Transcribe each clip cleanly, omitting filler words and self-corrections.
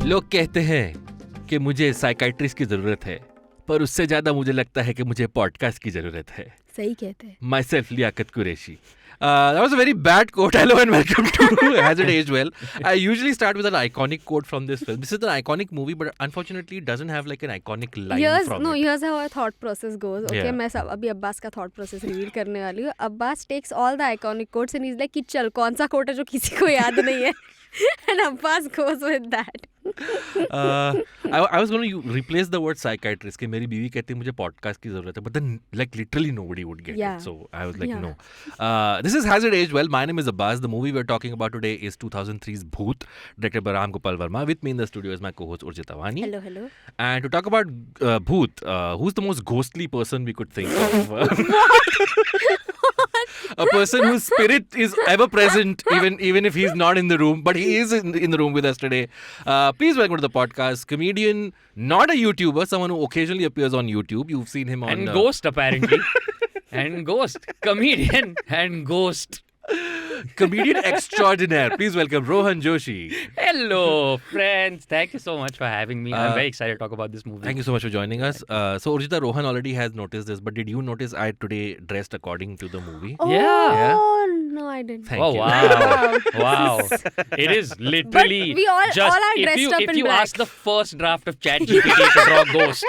लोग कहते हैं कि मुझे साइकाइट्रिस्ट की जरूरत है, पर उससे ज्यादा मुझे लगता है कि मुझे पॉडकास्ट की जरूरत है. सही कहते हैं. Myself, Liaquat Qureshi. That was a very bad quote. Hello and welcome to Has It Aged Well. I usually start with an iconic quote from this film. This is an iconic movie, but unfortunately it doesn't have like an iconic line from it. Here's how our thought process goes. Okay, Yeah. मैं सब अभी अब्बास का thought process reveal करने वाली हूँ. Abbas takes all the iconic quotes and he's like कि चल कौन सा quote है जो किसी को याद नहीं है. And Abbas goes with that. I was going to replace the word psychiatrist कि मेरी बीवी कहती है मुझे podcast की जरूरत है, but then like literally nobody would get Yeah. it. So I was like, Yeah. no. This is Has It Aged Well. My name is Abbas. The movie we're talking about today is 2003's Bhoot, directed by Gopal Varma. With me in the studio is my co-host Urjita Vani. Hello. And to talk about Bhoot, who's the most ghostly person we could think of? A person whose spirit is ever present, even if he's not in the room, but he is in the room with us today. Please welcome to the podcast, comedian, not a YouTuber, someone who occasionally appears on YouTube. You've seen him on... And ghost, apparently. And ghost. Comedian and ghost. Comedian extraordinaire. Please welcome Rohan Joshi. Hello, friends. Thank you so much for having me. I'm very excited to talk about this movie. Thank you so much for joining us. So, Urjita, Rohan already has noticed this, but did you notice I today dressed according to the movie? Oh, Yeah. no, I didn't. Thank Oh, you. wow. Wow. It is literally But we all are dressed up if in you black. ask the first draft of ChatGPT to draw Ghost,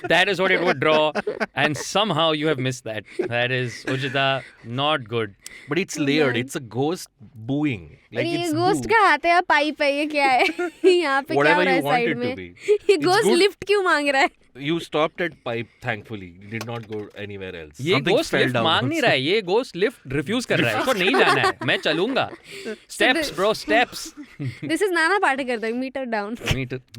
that is what it would draw. And somehow you have missed that. That is, Ujita, not good. But it's layered. It's a ghost booing. Like ये it's ghost boo. का हाथ है या pipe है ये क्या है यहाँ पे क्या हो Whatever रहा है you want side it to में be. ये It's ghost good. लिफ्ट क्यों मांग रहा है You stopped at pipe, thankfully. You did not go anywhere else. ये Something ghost fell lift down मांग नहीं also. रहा है. ये ghost लिफ्ट रिफ्यूज कर रहा है. इसको नहीं जाना है. मैं चलूंगा. Steps, bro, steps. This is Nana Patekar though, meter down.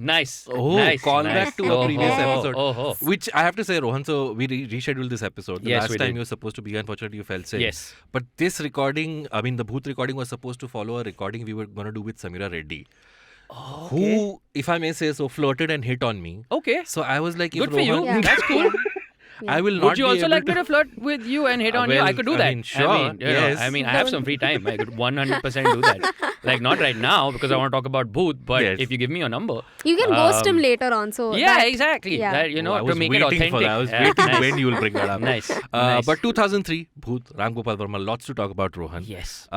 Nice. Oh, nice, call nice. back to a previous episode. Oh. Which I have to say, Rohan, so we rescheduled this episode. The Yes, last we time did. you were supposed to be, unfortunately, you fell sick. Yes. But this recording, I mean, the Bhoot recording was supposed to follow a recording we were going to do with Samira Reddy. Oh, Who, if I may say so, flirted and hit on me. Okay. So I was like, if Good for you. Rohan, That's cool. I will not Would you be also able like to... me to flirt with you and hit on you? well, I could do I that. mean, sure, you know, yes. I have some free time. I could 100% do that. Like, not right now because I want to talk about Bhoot, but Yes. if you give me your number. You can ghost him later on. So Yeah, that- exactly. yeah. That, you know, I to was make it waiting authentic. for that. I was Yeah, waiting nice. when you will bring that up. Nice. Nice. But 2003, Bhoot, Ram Gopal Varma, lots to talk about, Rohan. Yes.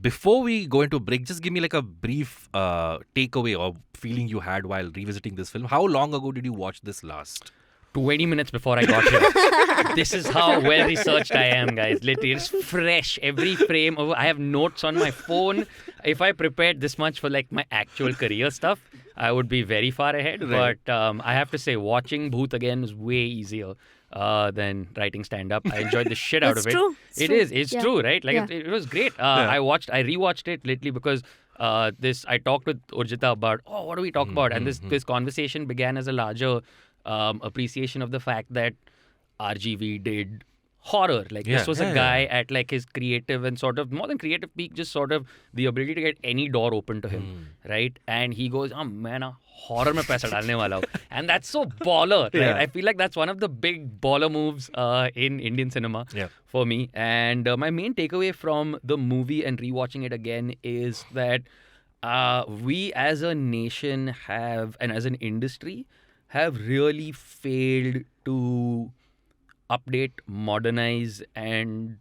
Before we go into break, just give me like a brief takeaway or feeling you had while revisiting this film. How long ago did you watch this last? 20 minutes before I got here. This is how well researched I am, guys. Literally, it's fresh. Every frame. I have notes on my phone. If I prepared this much for like my actual career stuff, I would be very far ahead. Right. But I have to say, watching Bhoot again is way easier than writing stand-up. I enjoyed the shit out It's of it. true. It's It true. is. It's Yeah. true, right? Like Yeah. it was great. I rewatched it lately because I talked with Urjita about what do we talk about, and this conversation began as a larger appreciation of the fact that RGV did horror. Like this was a guy at like his creative and sort of more than creative peak, just sort of the ability to get any door open to him, right? And he goes, मैं ना horror में पैसा डालने वाला हूँ, and that's so baller, right? Yeah. I feel like that's one of the big baller moves in Indian cinema for me. And my main takeaway from the movie and rewatching it again is that we as a nation have, and as an industry, have really failed to update, modernize, and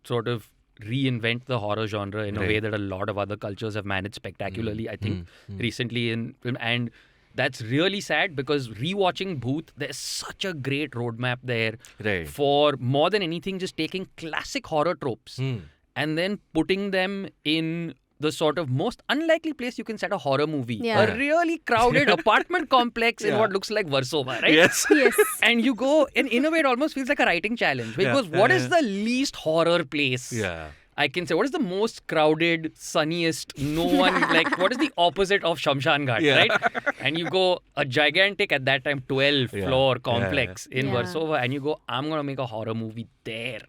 sort of reinvent the horror genre in a way that a lot of other cultures have managed spectacularly, I think, recently in film. And that's really sad because rewatching Bhoot, there's such a great roadmap there for more than anything, just taking classic horror tropes and then putting them in the sort of most unlikely place you can set a horror movie. Yeah. A really crowded apartment complex in what looks like Warsaw, right? Yes. Yes. And you go, and in a way it almost feels like a writing challenge. Because what is the least horror place? Yeah. I can say, what is the most crowded, sunniest, no one, like, what is the opposite of Shamshan Ghat, right? And you go, a gigantic, at that time, 12-floor complex in Warsaw, and you go, I'm going to make a horror movie there,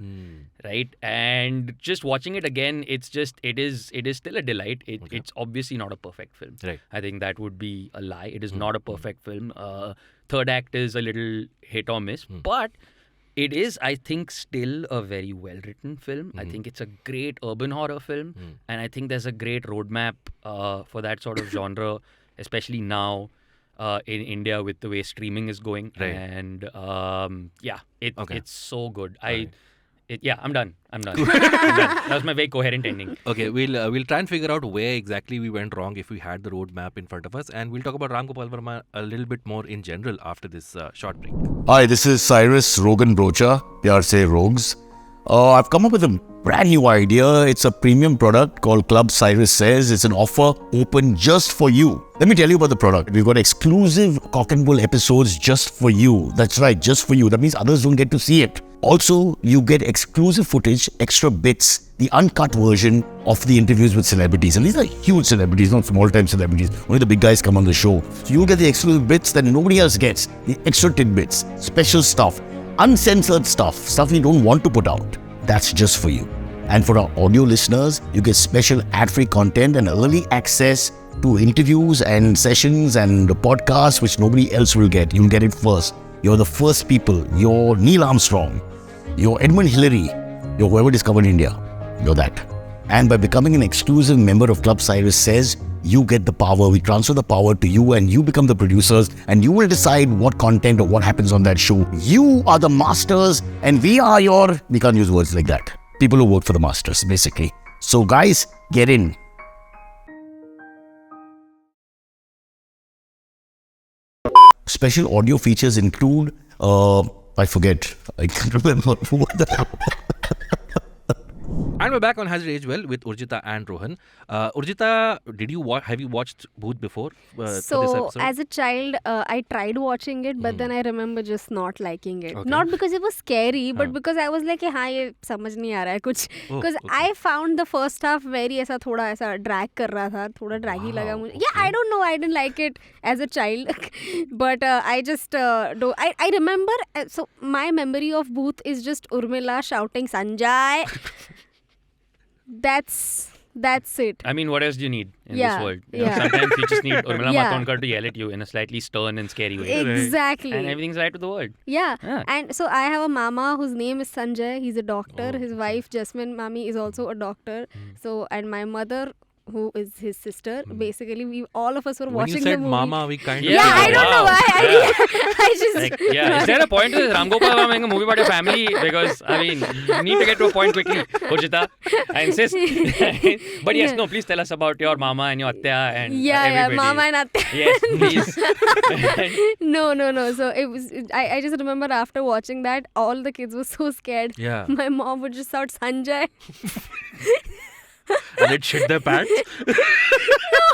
right? And just watching it again, it's just, it is still a delight. It's obviously not a perfect film. Right. I think that would be a lie. It is not a perfect film. Third act is a little hit or miss, but it is, I think, still a very well-written film. I think it's a great urban horror film. And I think there's a great roadmap for that sort of genre, especially now. in India with the way streaming is going. Right. And it's so good. Right. I'm done. I'm done. That was my very coherent ending. Okay, we'll try and figure out where exactly we went wrong if we had the roadmap in front of us, and we'll talk about Ram Gopal Varma a little bit more in general after this short break. Hi, this is Cyrus Rogan Brocha, pyar se Rogues. I've come up with a brand new idea. It's a premium product called Club Cyrus Says. It's an offer open just for you. Let me tell you about the product. We've got exclusive Cock and Bull episodes just for you. That's right, just for you. That means others don't get to see it. Also, you get exclusive footage, extra bits, the uncut version of the interviews with celebrities. And these are huge celebrities, not small-time celebrities. Only the big guys come on the show. So you'll get the exclusive bits that nobody else gets. The extra tidbits, special stuff, uncensored stuff you don't want to put out. That's just for you. And for our audio listeners, you get special ad-free content and early access to interviews and sessions and podcasts which nobody else will get. You'll get it first. You're the first people. You're Neil Armstrong. You're Edmund Hillary. You're whoever discovered India. You're that. And by becoming an exclusive member of Club Cyrus Says, you get the power. We transfer the power to you and you become the producers and you will decide what content or what happens on that show. You are the masters and we can't use words like that. People who work for the masters, basically. So guys, get in. Special audio features include, I forget. I can't remember what the And we're back on Has It Aged Well with Urjita and Rohan. Urjita, have you watched Bhoot before for this So episode? as a child, I tried watching it, but then I remember just not liking it. Okay. Not because it was scary, but because I was like, हाँ ये समझ नहीं आ रहा है कुछ. Because I found the first half very ऐसा थोड़ा ऐसा drag कर रहा था, थोड़ा draggy लगा मुझे. Yeah, I don't know, I didn't like it as a child, but I just I remember. So my memory of Bhoot is just Urmila shouting Sanjay. That's it. I mean, what else do you need in Yeah, this world? You know, yeah. sometimes you just need Urmila Yeah. Matondkar to yell at you in a slightly stern and scary way. Exactly. And everything's right with the world. Yeah. Yeah. And so I have a mama whose name is Sanjay. He's a doctor. His wife, Jasmine Mami, is also a doctor. So, and my mother, who is his sister, basically, we all of us were when watching you said the movie. Mama, we kind Yeah, of... Yeah, I wow. don't know why. I just... Like, yeah, is there a point to this Ram Gopal Varma making a movie about your family? Because, I mean, you need to get to a point quickly, Urjita. I insist. But yes, no, please tell us about your mama and your atya and everybody. Mama and Atte. Yes, please. No. So it was. I just remember after watching that, all the kids were so scared. Yeah. My mom would just shout Sanjay. And it shit their pants?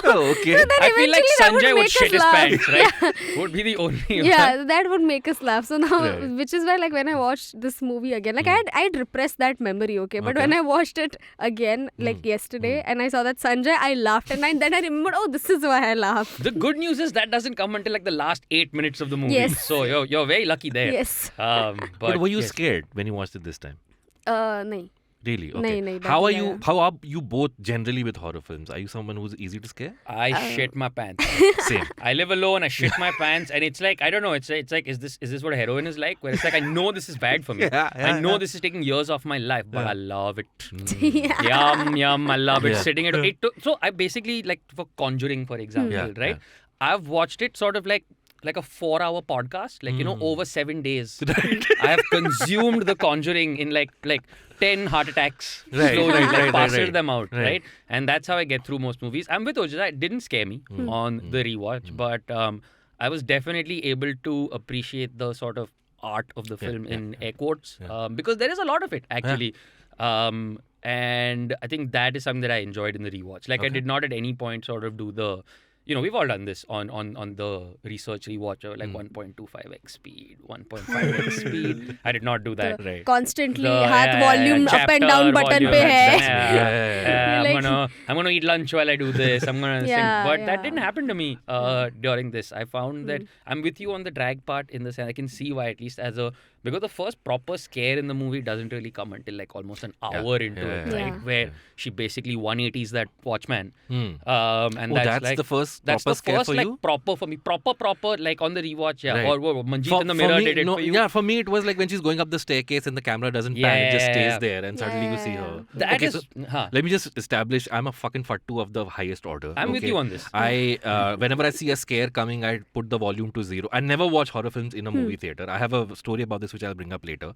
Okay. I feel like Sanjay would make shit us his laugh. pants, right? Would be the only Yeah, that would make us laugh. So now, Right. which is why, like, when I watched this movie again, like, I'd repressed that memory, okay? But Okay. when I watched it again, like yesterday, and I saw that Sanjay, I laughed. And then I remembered, oh, this is why I laughed. The good news is that doesn't come until like the last 8 minutes of the movie. Yes. So you're very lucky there. Yes. But were you yes. scared when you watched it this time? Nahi. Really? Okay. Nahi, How are that- you? How are you both generally with horror films? Are you someone who's easy to scare? I shit my pants. Same. I live alone. I shit my pants, and it's like I don't know. It's like is this what a heroine is like? Where it's like I know this is bad for me. I know this is taking years off my life, but I love it. Yum. I love it. Yeah. Sitting at so I basically like for Conjuring, for example, Yeah, right? yeah. I've watched it sort of like a 4-hour podcast, like over 7 days. Right. I have consumed The Conjuring in like 10 heart attacks Right, slowly, right, like right, parceled right. them out, Right. right? And that's how I get through most movies. I'm with Ojita. It didn't scare me on the rewatch, but I was definitely able to appreciate the sort of art of the film in air quotes because there is a lot of it actually. And I think that is something that I enjoyed in the rewatch. Like I did not at any point sort of do the, we've all done this on the research rewatch, like 1.25x speed, 1.5x speed. I did not do that. Right. Constantly, The, हाथ volume up and chapter down button volume, पे है. yeah. Like- I'm gonna eat lunch while I do this. I'm gonna Yeah, sing. But that yeah. didn't happen to me during this. I found that I'm with you on the drag part in the sense I can see why, at least as a because the first proper scare in the movie doesn't really come until like almost an hour into it, right? Yeah. Where she basically 180s that watchman. And that's like, the first that's proper the scare first for like you? proper for me. Proper like on the rewatch, yeah. Right. Or Manjeet in the mirror me, did it no, for you. Yeah, for me it was like when she's going up the staircase and the camera doesn't pan, it just stays there and suddenly you see her. That Okay, is, so huh. let me just establish, I'm a fucking fattu of the highest order. I'm with okay? you on this. Whenever I see a scare coming, I put the volume to 0. I never watch horror films in a movie theater. I have a story about this which I'll bring up later.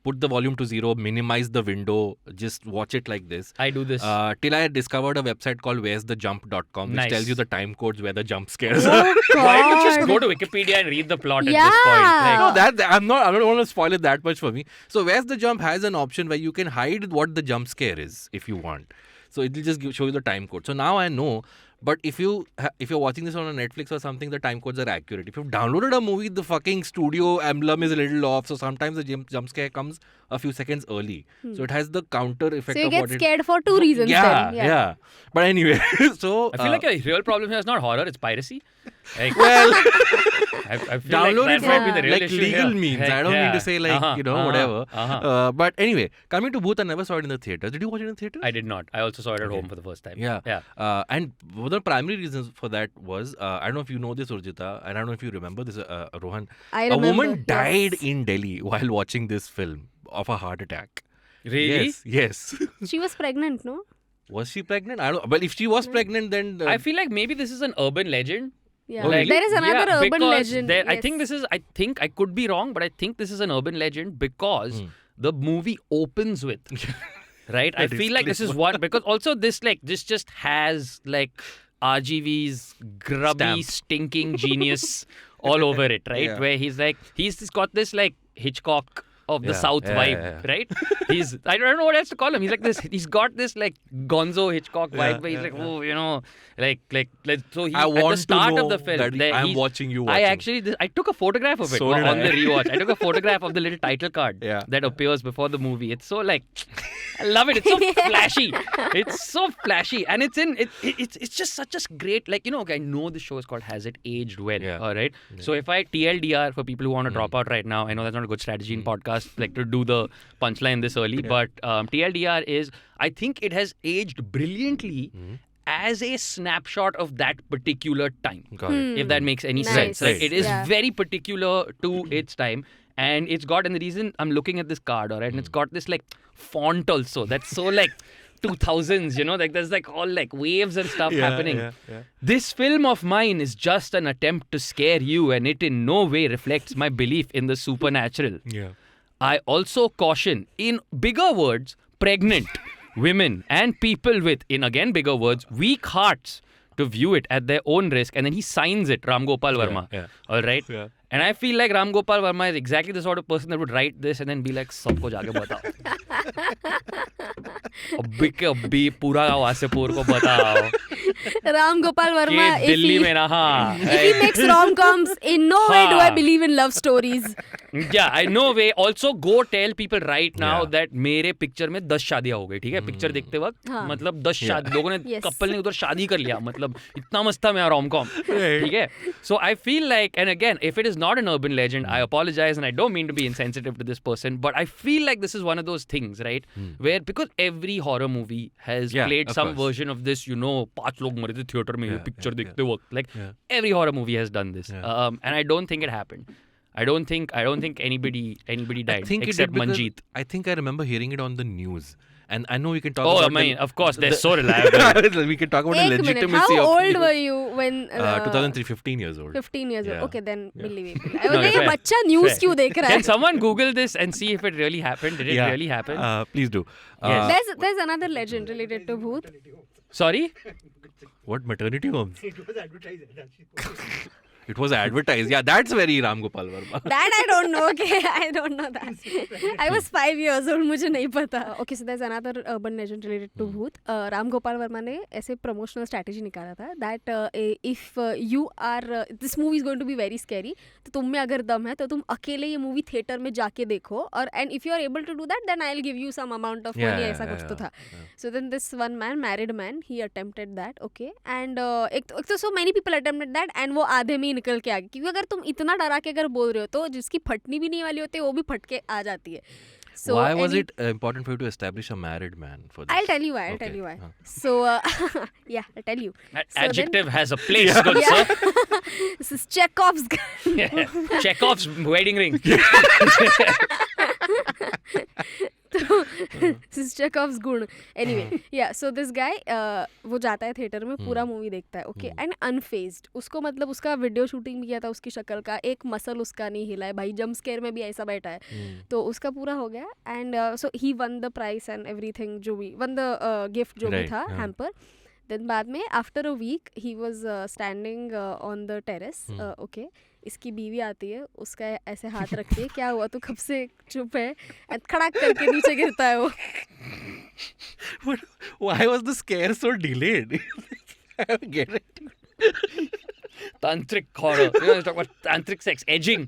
Put the volume to 0, minimize the window, just watch it like this. I do this. Till I discovered a website called where'sthejump.com, which Nice. tells you the time codes where the jump scares are. Oh, Why don't you just God. go to Wikipedia and read the plot Yeah. at this point? Like, No, I don't want to spoil it that much for me. So Where's the Jump has an option where you can hide what the jump scare is if you want. So it'll just show you the time code. So now I know. But if you're watching this on a Netflix or something, the time codes are accurate. If you've downloaded a movie, the fucking studio emblem is a little off. So sometimes the jump scare comes a few seconds early. So it has the counter effect So you of get what scared for two reasons Yeah, then. yeah. But anyway, so I feel like a real problem here is not horror, it's piracy. Like, well, I feel download like it that might be from the real like issue legal here. means. Like, I don't yeah. need to say like whatever. But anyway, coming to Bhoot, I never saw it in the theater. Did you watch it in the theater? I did not. I also saw it at home for the first time. Yeah. Yeah. And one of the primary reasons for that was, I don't know if you know this, Urjita, and I don't know if you remember this, Rohan. I A remember, woman died yes. in Delhi while watching this film of a heart attack. Really? Yes. She was pregnant, no? Was she pregnant? I don't know. Well, if she was pregnant, then... I feel like maybe this is an urban legend. Yeah. Oh, really? There is another urban because legend. I yes. think this is, I could be wrong, but I think this is an urban legend because the movie opens with, right? I That feel is like this is clever. one, because also this just has like RGV's grubby, Stamp. stinking genius all over it, right? Yeah. Where he's just got this like Hitchcock of the Yeah, South yeah, vibe, yeah, yeah. right? I don't know what else to call him. He's got this like Gonzo Hitchcock vibe Yeah, where he's yeah, like, yeah. oh, you know, so he, I at the want to start know of the film, that there, I'm he's- watching you I watching. actually, I took a photograph of it So on did the I. rewatch. I took a photograph of the little title card Yeah. that appears before the movie. It's so like, I love it. It's so flashy. It's so flashy, and it's just such a great, like, you know. Okay, I know the show is called Has It Aged Well? Yeah. All right. So if I TLDR for people who want to drop out right now, I know that's not a good strategy in podcast, like to do the punchline this early, but TLDR is, I think it has aged brilliantly as a snapshot of that particular time. Got it. If that makes any Nice. sense. Like, Right. it is Yeah. very particular to its time. And it's got, and the reason I'm looking at this card, all right, and it's got this like font also that's so like 2000s, you know, like there's like all like waves and stuff happening. Yeah. This film of mine is just an attempt to scare you, and it in no way reflects my belief in the supernatural. Yeah. I also caution, in bigger words, pregnant women and people with, in again bigger words, weak hearts to view it at their own risk. And then he signs it, Ram Gopal Varma. yeah. All right? Yeah. And I feel like Ram Gopal Varma is exactly the sort of person that would write this and then be like, सबको जाके बताओ. अभी पूरा वासेपुर को बताओ. Ram Gopal Varma, कि if Delhi he, में ना, हाँ. if he makes rom-coms, in no way do I हाँ. believe in love stories. Yeah, I no way. Also, go tell people right now Yeah. that मेरे पिक्चर में 10 शादियां हो गई, ठीक है? पिक्चर देखते वक्त हाँ. मतलब 10 शादी, लोगों ने Yes. कपल ने उधर शादी कर लिया, मतलब इतना मस्त था मेरा रोम-कॉम, ठीक है? So I feel like, and again, if it is not an urban legend, I apologize and I don't mean to be insensitive to this person, but I feel like this is one of those things, right? Where because every horror movie has Yeah, played of some course. version of this, you know, 5 लोग मरे थे theatre में ये picture yeah, देखते वक्त, like Yeah. every horror movie has done this, Yeah. and I don't think it happened. I don't think anybody died I think it except did because Manjeet. I think I remember hearing it on the news. And I know we can talk Oh, about I mean, the, of course, they're so reliable. we can talk about the Ek minute, legitimacy how of old were you when... 2003, 15 years old. 15 years Yeah. old. Okay, then Yeah. believable. I was No, like, fair. ये बच्चा news Fair. क्यों देख रहा Can है? someone Google this and see if it really happened? Did it really happen? Please do. Yes. There's another legend related to Bhoot. Sorry? What maternity homes? It was advertised. Yeah, that's very Ram Gopal Varma. That I don't know. Okay, I don't know that. I was 5 years old. मुझे नहीं पता. Okay, so there's another urban legend related to Bhoot. Ram Gopal Varma ने ऐसे promotional strategy निकाला था that if you are this movie is going to be very scary, तो तुम में अगर दम है तो तुम अकेले ये movie theater में जाके देखो और and if you are able to do that, then I'll give you some amount of money. ऐसा कुछ तो था. So then this one man, married man, he attempted that. Okay, and एक तो so many people attempted that and वो आधे में निकल के आ गई, क्योंकि अगर तुम इतना डरा के अगर बोल रहे हो तो जिसकी फटनी भी नहीं वाली होती है वो भी फट के आ जाती है. So why was it important for you to establish a married man for this? I'll tell you why. So yeah, I'll tell you. Adjective has a place, good sir. This is Chekhov's gun. Chekhov's wedding ring. This is Chekhov's गुण. Anyway, yeah, so this guy वो जाता है theatre में, पूरा movie देखता है, okay, and unfazed. उसको मतलब उसका वीडियो शूटिंग भी किया था उसकी शक्ल का, एक मसल उसका नहीं हिला है भाई, जंप स्केयर में भी ऐसा बैठा है, तो उसका पूरा हो गया. And so he one the price and everything, जो भी वन द गिफ्ट जो भी था, हैम्पर. देन बाद में after a week he was standing on the terrace, okay. इसकी बीवी आती है, उसका ऐसे हाथ रखती है, क्या हुआ तू कब से चुप है, खड़ाक करके नीचे गिरता है वो. Why was the scare so delayed? I don't get it. Tantric horror. You know, talk about tantric sex, edging,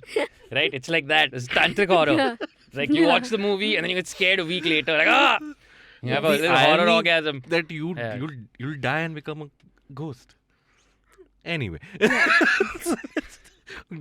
right? It's like that. It's tantric horror. Like you watch the movie and then you get scared a week later, like you have a little horror orgasm. That you'll die and become a ghost. Anyway.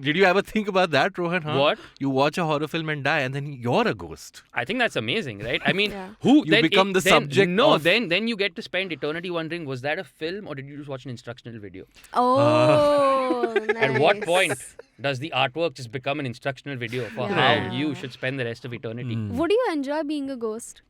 Did you ever think about that, Rohan? Huh? What? You watch a horror film and die, and then you're a ghost. I think that's amazing, right? I mean, You become the subject. No, of... then you get to spend eternity wondering, was that a film or did you just watch an instructional video? Oh, nice. At what point does the artwork just become an instructional video for how you should spend the rest of eternity? Would you enjoy being a ghost?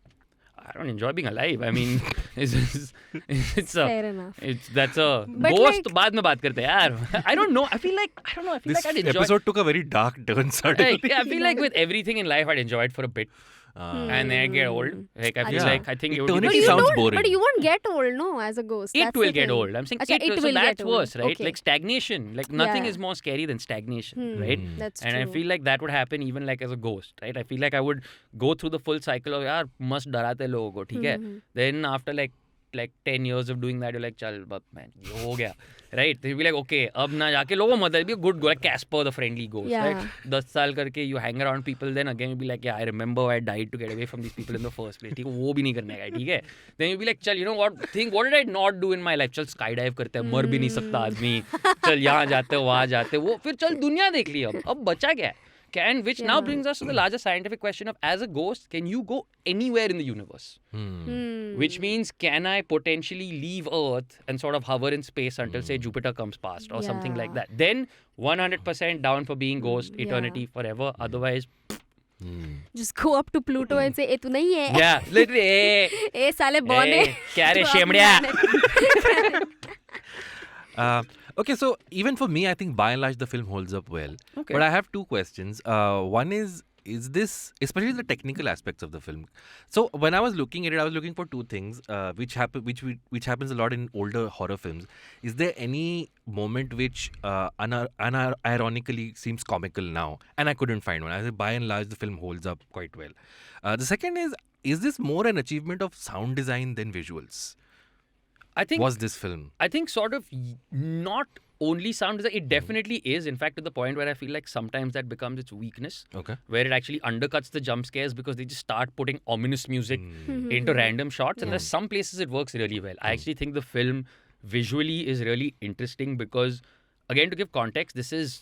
I don't enjoy being alive. I mean, it's Fair enough. That's a But ghost. like- बाद में बात करते हैं यार. I don't know. I feel like This I'd enjoy. episode took a very dark turn suddenly. I feel like with everything in life, I'd enjoy it for a bit, and then I get old. Like I feel like I think it would Eternity be you sounds don't, boring. But you won't get old, no, as a ghost. It That's will the get thing. old. I'm saying Achha, it will so that's get old. worse, right? Okay. Like stagnation. Like nothing Yeah. is more scary than stagnation, right? That's And true. I feel like that would happen even like as a ghost, right? I feel like I would go through the full cycle of यार मस्त डराते लोगों को, ठीक है? Then after like 10 years of doing that, you're like, चल बस man, ये हो गया, right? Then you'll be like, okay, अब ना जाके लोगों मत be a good ghost, like Casper the friendly ghost, Yeah. right? 10 साल करके you hang around people, then again you'll be like, yeah, I remember I died to get away from these people in the first place, ठीक है? वो भी नहीं करने का, ठीक है? Then you'll be like, चल, you know what did I not do in my life? चल skydive करते हैं, मर भी नहीं सकता आदमी, चल यहाँ जाते वहाँ जाते, वो फिर चल दुनिया देख ली अब बचा क्या है? Which now brings us to the larger scientific question of, as a ghost, can you go anywhere in the universe? Which means, can I potentially leave Earth and sort of hover in space until, say, Jupiter comes past or something like that? Then 100% down for being ghost, eternity, forever. Otherwise, Just go up to Pluto and say, "ए तू नहीं है." yeah, literally, ए साले बौने. क्या रे तू अब शेमड़िया? Okay, so even for me, I think by and large the film holds up well. Okay. But I have two questions. One is this, especially the technical aspects of the film. So when I was looking at it, I was looking for two things, which happens a lot in older horror films. Is there any moment which unironically seems comical now? And I couldn't find one. I said by and large the film holds up quite well. The second is this more an achievement of sound design than visuals? I think Was this film? I think sort of not only sound design, it definitely is. In fact, to the point where I feel like sometimes that becomes its weakness. Okay. Where it actually undercuts the jump scares because they just start putting ominous music into random shots. And there's some places it works really well. I actually think the film visually is really interesting because, again, to give context,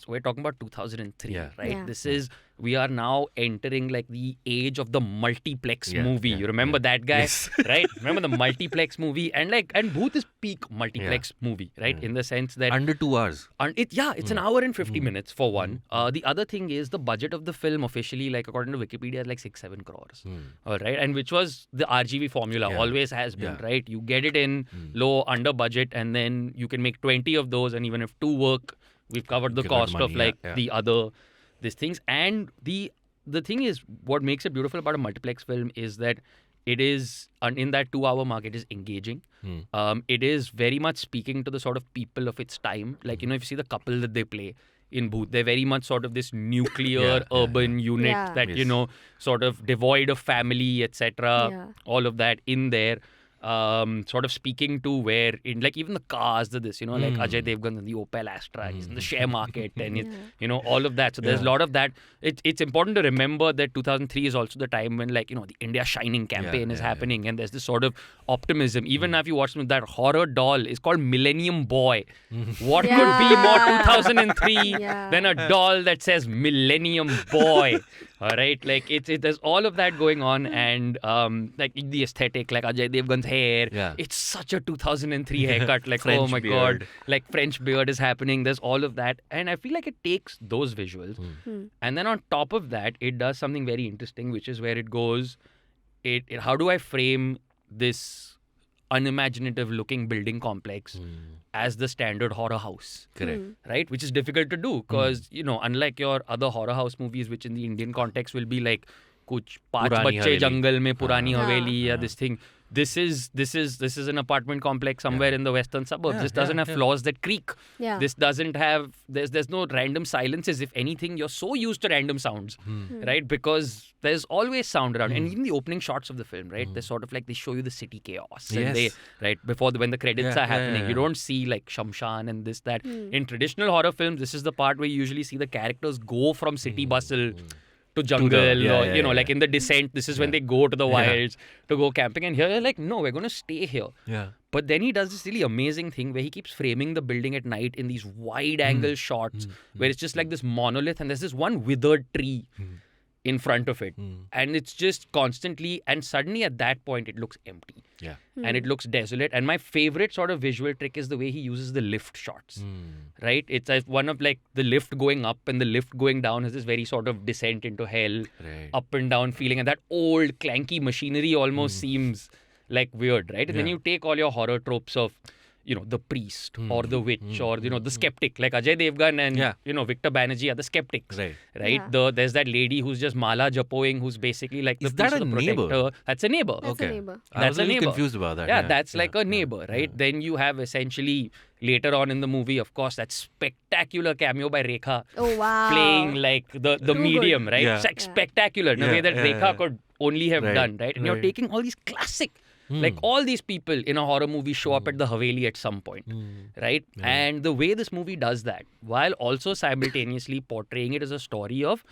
we're talking about 2003, right? Yeah. We are now entering like the age of the multiplex movie. Yeah, You remember that guy, Yes. right? Remember the multiplex movie? And Bhoot is peak multiplex movie, right? In the sense that Under 2 hours. it's an hour and 50 minutes for one. The other thing is the budget of the film officially, like according to Wikipedia, is like 6-7 crores. All right, and which was the RGV formula, always has been, right? You get it in low, under budget, and then you can make 20 of those, and even if 2 work, we've covered the Give out cost of money, like the other these things. And the thing is, what makes it beautiful about a multiplex film is that it is, in that 2-hour mark, it is engaging. It is very much speaking to the sort of people of its time. Like, if you see the couple that they play in Bhoot, they're very much sort of this nuclear urban unit that, sort of devoid of family, etc. All of that in there. sort of speaking to where in like even the cars, this, you know, like Ajay Devgan and the Opel Astra, he's in the share market and it's, you know, all of that. So there's a lot of that. It's important to remember that 2003 is also the time when, like, you know, the India Shining campaign is happening and there's this sort of optimism. Even now if you watch that horror doll is called Millennium Boy. What could be more 2003 than a doll that says Millennium Boy? All right, like there's all of that going on, and like the aesthetic, like Ajay Devgan's hair, it's such a 2003 haircut. Like French oh my beard. god, like French beard is happening. There's all of that, and I feel like it takes those visuals, and then on top of that, it does something very interesting, which is where it goes. How do I frame this unimaginative looking building complex as the standard horror house? Correct. Right, which is difficult to do because you know, unlike your other horror house movies, which in the Indian context will be like kuch पांच Purani बच्चे Haveli. जंगल में पुरानी हवेली या this thing. This is an apartment complex somewhere in the western suburbs. This doesn't have floors that creak. Yeah. This doesn't have there's no random silences. If anything, you're so used to random sounds, right? Because there's always sound around. And even the opening shots of the film, right? They're sort of like they show you the city chaos. And they right before when the credits are happening, you don't see like Shamshan and this that. In traditional horror films, this is the part where you usually see the characters go from city bustle to jungle or you know like in the descent, this is when they go to the wilds to go camping, and here you're like, no, we're going to stay here. But then he does this really amazing thing where he keeps framing the building at night in these wide angle shots where it's just like this monolith and there's this one withered tree in front of it, and it's just constantly, and suddenly at that point it looks empty and it looks desolate. And my favorite sort of visual trick is the way he uses the lift shots, right? It's like one of like the lift going up and the lift going down has this very sort of descent into hell, up and down feeling, and that old clanky machinery almost seems like weird, right? And then you take all your horror tropes of, you know, the priest or the witch or, you know, the skeptic, like Ajay Devgan and, you know, Victor Banerjee are the skeptics, right? Yeah. There's that lady who's just mala japoing, who's basically like the Is that priest a or the protector. neighbor? That's a neighbor. That's a neighbor. I was That's a a little neighbor. confused about that. Yeah, that's like a neighbor, right? Then you have essentially later on in the movie, of course, that spectacular cameo by Rekha Oh wow. playing like the medium, right? Yeah. It's like spectacular in a way that Rekha could only have done, right? And you're taking all these classic, like all these people in a horror movie show up at the Haveli at some point, right? And the way this movie does that, while also simultaneously portraying it as a story of,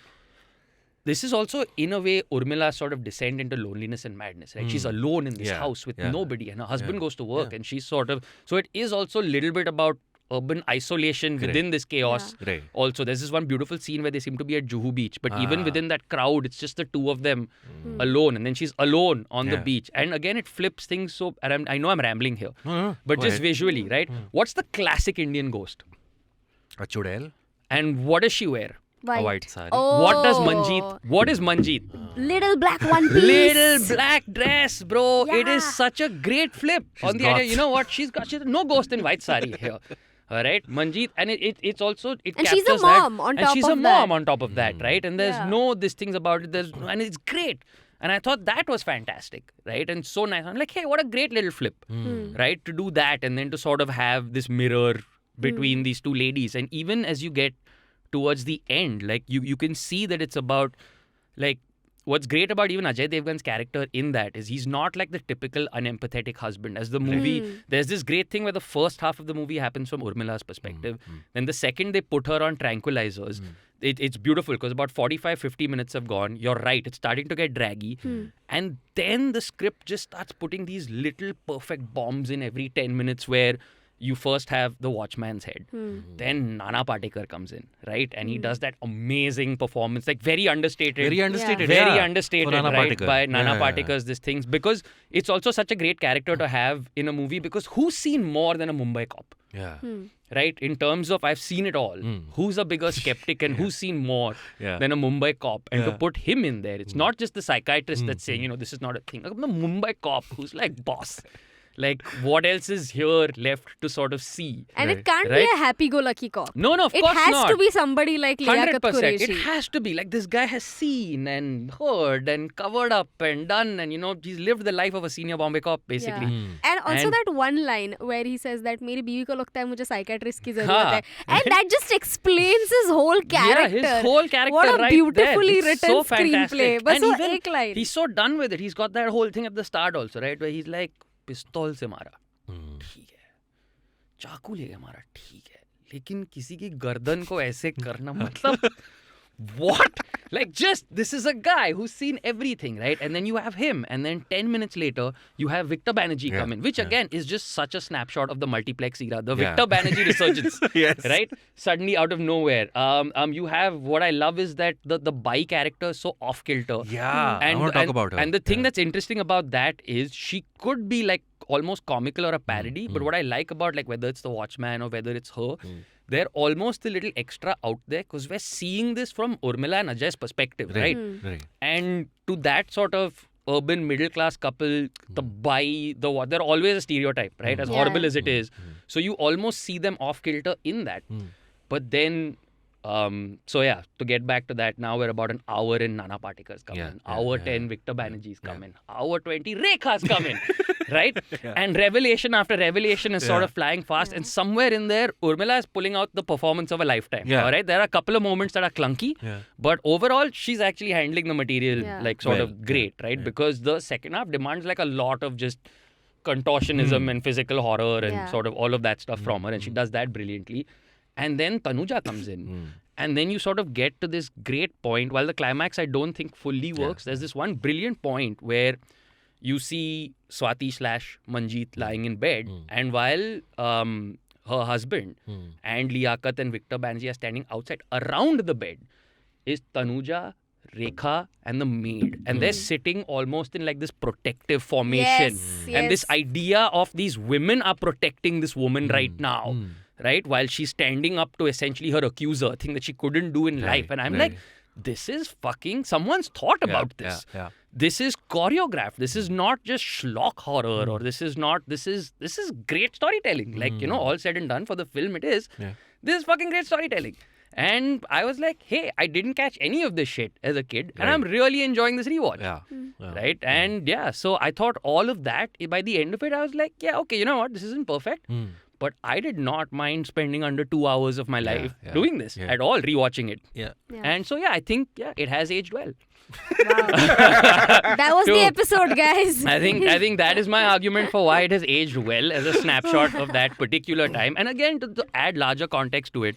this is also in a way Urmila's sort of descent into loneliness and madness, right? She's alone in this house with nobody and her husband goes to work and she's sort of, so it is also a little bit about urban isolation within this chaos. Also, there's this one beautiful scene where they seem to be at Juhu Beach, but even within that crowd, it's just the two of them alone, and then she's alone on the beach. And again, it flips things so, and I know I'm rambling here, but just visually, right? What's the classic Indian ghost? A chudel? And what does she wear? White. A white sari. Oh. What is Manjeet? Little black one piece. Little black dress, bro. It is Yeah. such a great flip on the goth. idea. You know what? She's no ghost in white sari here. All right, Manjeet, and it's also it And captures she's a mom that, on and top she's of a mom that. on top of that, right? And there's Yeah. no these things about it. And it's great. And I thought that was fantastic, right? And so nice. I'm like, hey, what a great little flip, right? To do that and then to sort of have this mirror between these two ladies. And even as you get towards the end, like you can see that it's about, like, what's great about even Ajay Devgan's character in that is he's not like the typical unempathetic husband. As the movie, there's this great thing where the first half of the movie happens from Urmila's perspective. Then the second they put her on tranquilizers, it's beautiful because about 45-50 minutes have gone. You're right, it's starting to get draggy. And then the script just starts putting these little perfect bombs in every 10 minutes where you first have the watchman's head. Then Nana Patekar comes in, right? And he does that amazing performance, like very understated. Very understated, Very yeah. understated, For Nana right? Patekar. By Nana Yeah, yeah, Patekar's these things. Because it's also such a great character to have in a movie, because who's seen more than a Mumbai cop? Yeah. Right? In terms of, I've seen it all. Who's a bigger skeptic and who's seen more than a Mumbai cop? And to put him in there, it's not just the psychiatrist that's saying, you know, this is not a thing. Like the Mumbai cop who's like, boss. Like, what else is here left to sort of see? And it can't Right? be a happy-go-lucky cop. No, of It course has not. to be somebody like Liaquat 100%. It Qureshi. has to be. Like, this guy has seen and heard and covered up and done, and, you know, he's lived the life of a senior Bombay cop, basically. Yeah. And also And- that one line where he says that मेरी बीवी को लगता है मुझे psychiatrist की जरूरत हाँ. है. And that just explains his whole character. Yeah, his whole character What a right beautifully there. It's written so screenplay. fantastic. But And so even एक line. he's so done with it. He's got that whole thing at the start also, right? Where he's like, पिस्तौल से मारा, ठीक है, चाकू लेके मारा, ठीक है, लेकिन किसी की गर्दन को ऐसे करना मतलब what? Like, just, this is a guy who's seen everything, right? And then you have him, and then 10 minutes later, you have Victor Banerjee come in, which again is just such a snapshot of the multiplex era, the Victor Banerjee resurgence, right? Suddenly out of nowhere. You have, what I love is that the bi character is so off kilter. Yeah, and, I want to talk about her. And the thing that's interesting about that is she could be like almost comical or a parody, but what I like about, like, whether it's The Watchman or whether it's her, they're almost a little extra out there because we're seeing this from Urmila and Ajay's perspective, right? And to that sort of urban middle class couple, the bi, they're always a stereotype, right? As horrible as it is. So you almost see them off kilter in that. But then, to get back to that, now we're about an hour in Nana Patekar's come in. Hour 10, Victor Banerjee's come in. Hour 20, Rekha's come in. Right? And revelation after revelation is sort of flying fast. And somewhere in there, Urmila is pulling out the performance of a lifetime. All right? There are a couple of moments that are clunky. But overall, she's actually handling the material like sort of great, right? Because the second half demands like a lot of just contortionism and physical horror and sort of all of that stuff from her. And she does that brilliantly. And then Tanuja comes in. And then you sort of get to this great point. While the climax I don't think fully works, there's this one brilliant point where you see Swati / Manjeet lying in bed. And while her husband and Liaquat and Victor Banerjee are standing outside, around the bed is Tanuja, Rekha and the maid. And they're sitting almost in like this protective formation. And this idea of these women are protecting this woman right now. Right? While she's standing up to essentially her accuser, a thing that she couldn't do in life. And I'm like, this is fucking, someone's thought about this. This is choreographed. This is not just schlock horror or this is great storytelling. Like, you know, all said and done for the film it is. This is fucking great storytelling. And I was like, hey, I didn't catch any of this shit as a kid. And I'm really enjoying this rewatch. Right? And so I thought all of that, by the end of it, I was like, yeah, okay, you know what? This isn't perfect. But I did not mind spending under 2 hours of my life doing this at all, rewatching it. And so, I think, it has aged well. Wow. That was the episode, guys. I think that is my argument for why it has aged well as a snapshot of that particular time. And again, to add larger context to it,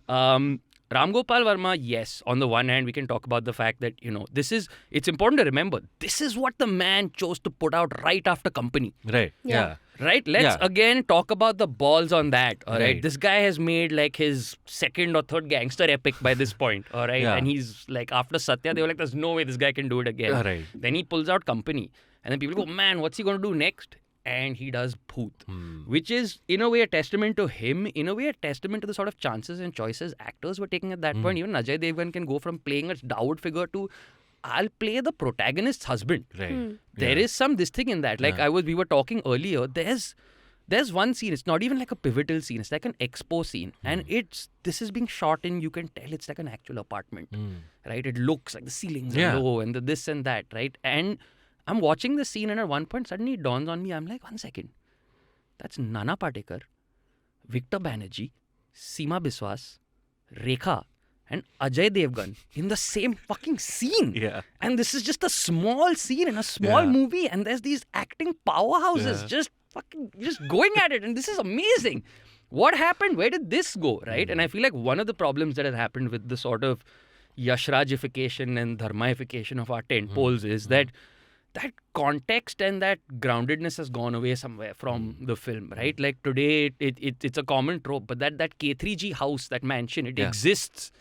Ram Gopal Varma, yes, on the one hand, we can talk about the fact that, you know, it's important to remember, this is what the man chose to put out right after Company. Right. Right? Let's again talk about the balls on that. All right. This guy has made like his second or third gangster epic by this point. All right. And he's like, after Satya, they were like, there's no way this guy can do it again. Then he pulls out Company. And then people go, man, what's he going to do next? And he does Bhoot, which is in a way a testament to him, in a way a testament to the sort of chances and choices actors were taking at that point. Even Ajay Devgan can go from playing a Dawood figure to, I'll play the protagonist's husband. There is this thing in that. Like we were talking earlier, there's one scene, it's not even like a pivotal scene, it's like an expo scene. And this is being shot in, you can tell it's like an actual apartment, right? It looks like the ceilings are low and the this and that, right? And I'm watching the scene and at one point suddenly it dawns on me, I'm like, 1 second. That's Nana Patekar, Victor Banerjee, Seema Biswas, Rekha and Ajay Devgan in the same fucking scene. And this is just a small scene in a small movie and there's these acting powerhouses just going at it. And this is amazing. What happened? Where did this go? Right? And I feel like one of the problems that has happened with the sort of Yashrajification and Dharmaification of our tentpoles is that context and that groundedness has gone away somewhere from the film, right? Like today, it's a common trope, but that K3G house, that mansion, it exists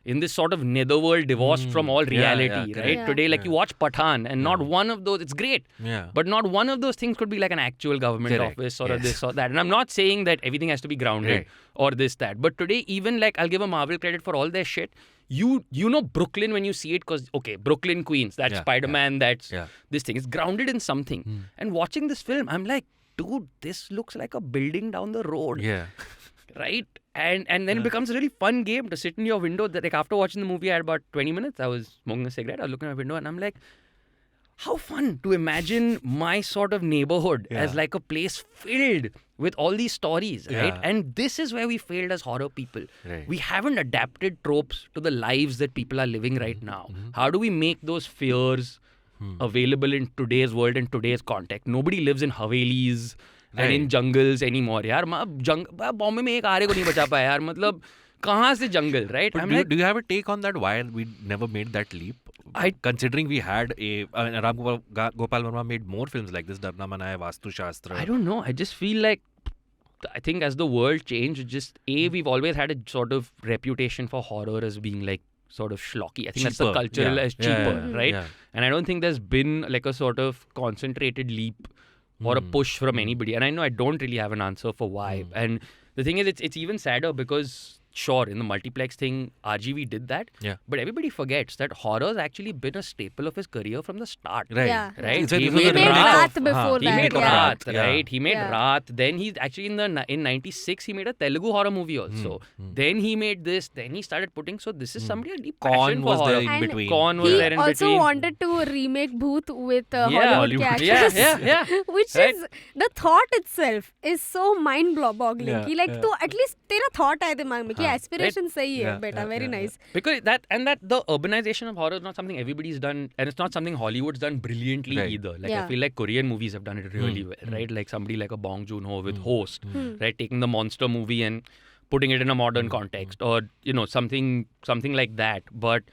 in this sort of netherworld divorced from all reality, right? Today, like you watch Pathan and not one of those, it's great, but not one of those things could be like an actual government office or a this or that. And I'm not saying that everything has to be grounded or this, that. But today, even like I'll give a Marvel credit for all their shit. You know Brooklyn when you see it because, okay, Brooklyn, Queens, that's Spider-Man, that's this thing. It's grounded in something. And watching this film, I'm like, dude, this looks like a building down the road. Right? And then it becomes a really fun game to sit in your window. Like after watching the movie, I had about 20 minutes. I was smoking a cigarette. I was looking at my window and I'm like, how fun to imagine my sort of neighborhood as like a place filled with all these stories, right? And this is where we failed as horror people. We haven't adapted tropes to the lives that people are living right now. How do we make those fears available in today's world and today's context. Nobody lives in Havelis and in jungles anymore. यार बॉम्बे में एक आरे को नहीं बचा पाया यार, मतलब कहाँ से jungle, right? But do you have a take on that? Why we never made that leap? Considering we had Gopal Varma made more films like this, Darna Manaya, Vastu Shastra. I don't know. I just feel like, I think as the world changed, we've always had a sort of reputation for horror as being like sort of schlocky. I think that's the cultural as cheaper, right? Yeah. And I don't think there's been like a sort of concentrated leap or a push from anybody. And I know I don't really have an answer for why. And the thing is, it's even sadder because sure, in the multiplex thing, RGV did that. Yeah. But everybody forgets that horror's actually been a staple of his career from the start. Right. Yeah. Right. He made Raat before that. He made Raat, right? Yeah. He made Raat. Then he actually in 96 he made a Telugu horror movie also. Then he made this. Then he started putting. So this is somebody a deep passion for horror. There in between. Con was there in between. He also wanted to remake Bhoot with Hollywood actors. Yeah. Which is, the thought itself is so mind-boggling. Yeah. Like, तो at least तेरा thought आए दिमाग में कि aspiration सही है बेटा, very nice. Because the urbanization of horror is not something everybody's done, and it's not something Hollywood's done brilliantly either. Like I feel like Korean movies have done it really well, right? Like somebody like a Bong Joon-ho with Host, right? Taking the monster movie and putting it in a modern context, or something like that. But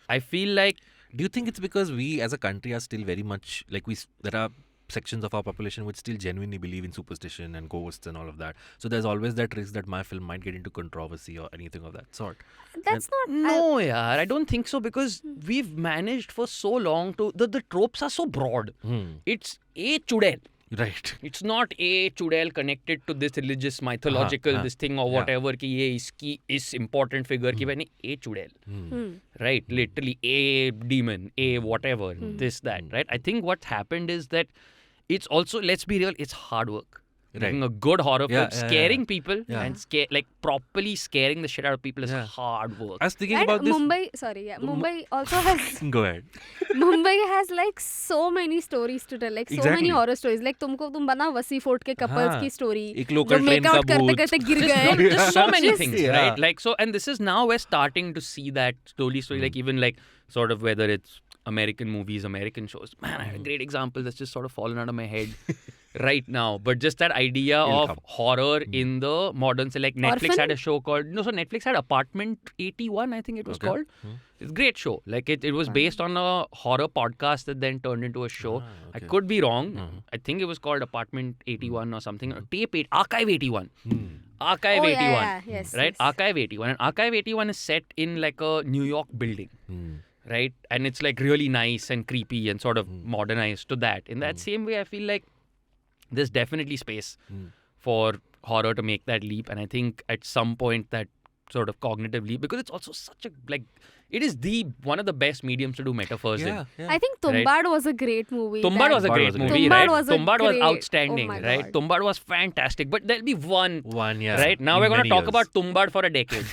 I feel like, do you think it's because we as a country are still very much like there are sections of our population which still genuinely believe in superstition and ghosts and all of that, so there's always that risk that my film might get into controversy or anything of that sort? That's not... No, I don't think so, because we've managed for so long to... The tropes are so broad. It's a chudel. Right. It's not a chudel connected to this religious, mythological, this thing or whatever, ki ye iski is important figure, ki bhai a chudel. Right? Literally a demon, a whatever, this, that, right? I think what's happened is that it's also, let's be real, it's hard work. Making a good horror film, scaring people and properly scaring the shit out of people is hard work. I was thinking about this. Mumbai also has... Go ahead. Mumbai has like so many stories to tell, like so many horror stories. Like तुम बना वसी fort के couples की story, एक local train का करते गिर गए. There's so many things, right? Like so, and this is now we're starting to see that slowly, like even like sort of whether it's American movies, American shows. Man, I have a great example that's just sort of fallen out of my head right now. But just that idea of horror in the modern, like Netflix had a show called, Netflix had Apartment 81, I think it was called. It's a great show. Like it was based on a horror podcast that then turned into a show. I could be wrong. I think it was called Apartment 81 or something. Archive 81. Archive 81. Yes, right? Yes. Archive 81. And Archive 81 is set in like a New York building. Right? And it's like really nice and creepy and sort of modernized to that. In that same way, I feel like there's definitely space for horror to make that leap. And I think at some point that sort of cognitive leap, because it's also such a, like, it is one of the best mediums to do metaphors in. I think Tumbad was a great movie. Tumbad was a great movie, right? Tumbad was outstanding, right? Tumbad was fantastic. But there'll be one, yeah. Right? Now we're going to talk about Tumbad for a decade.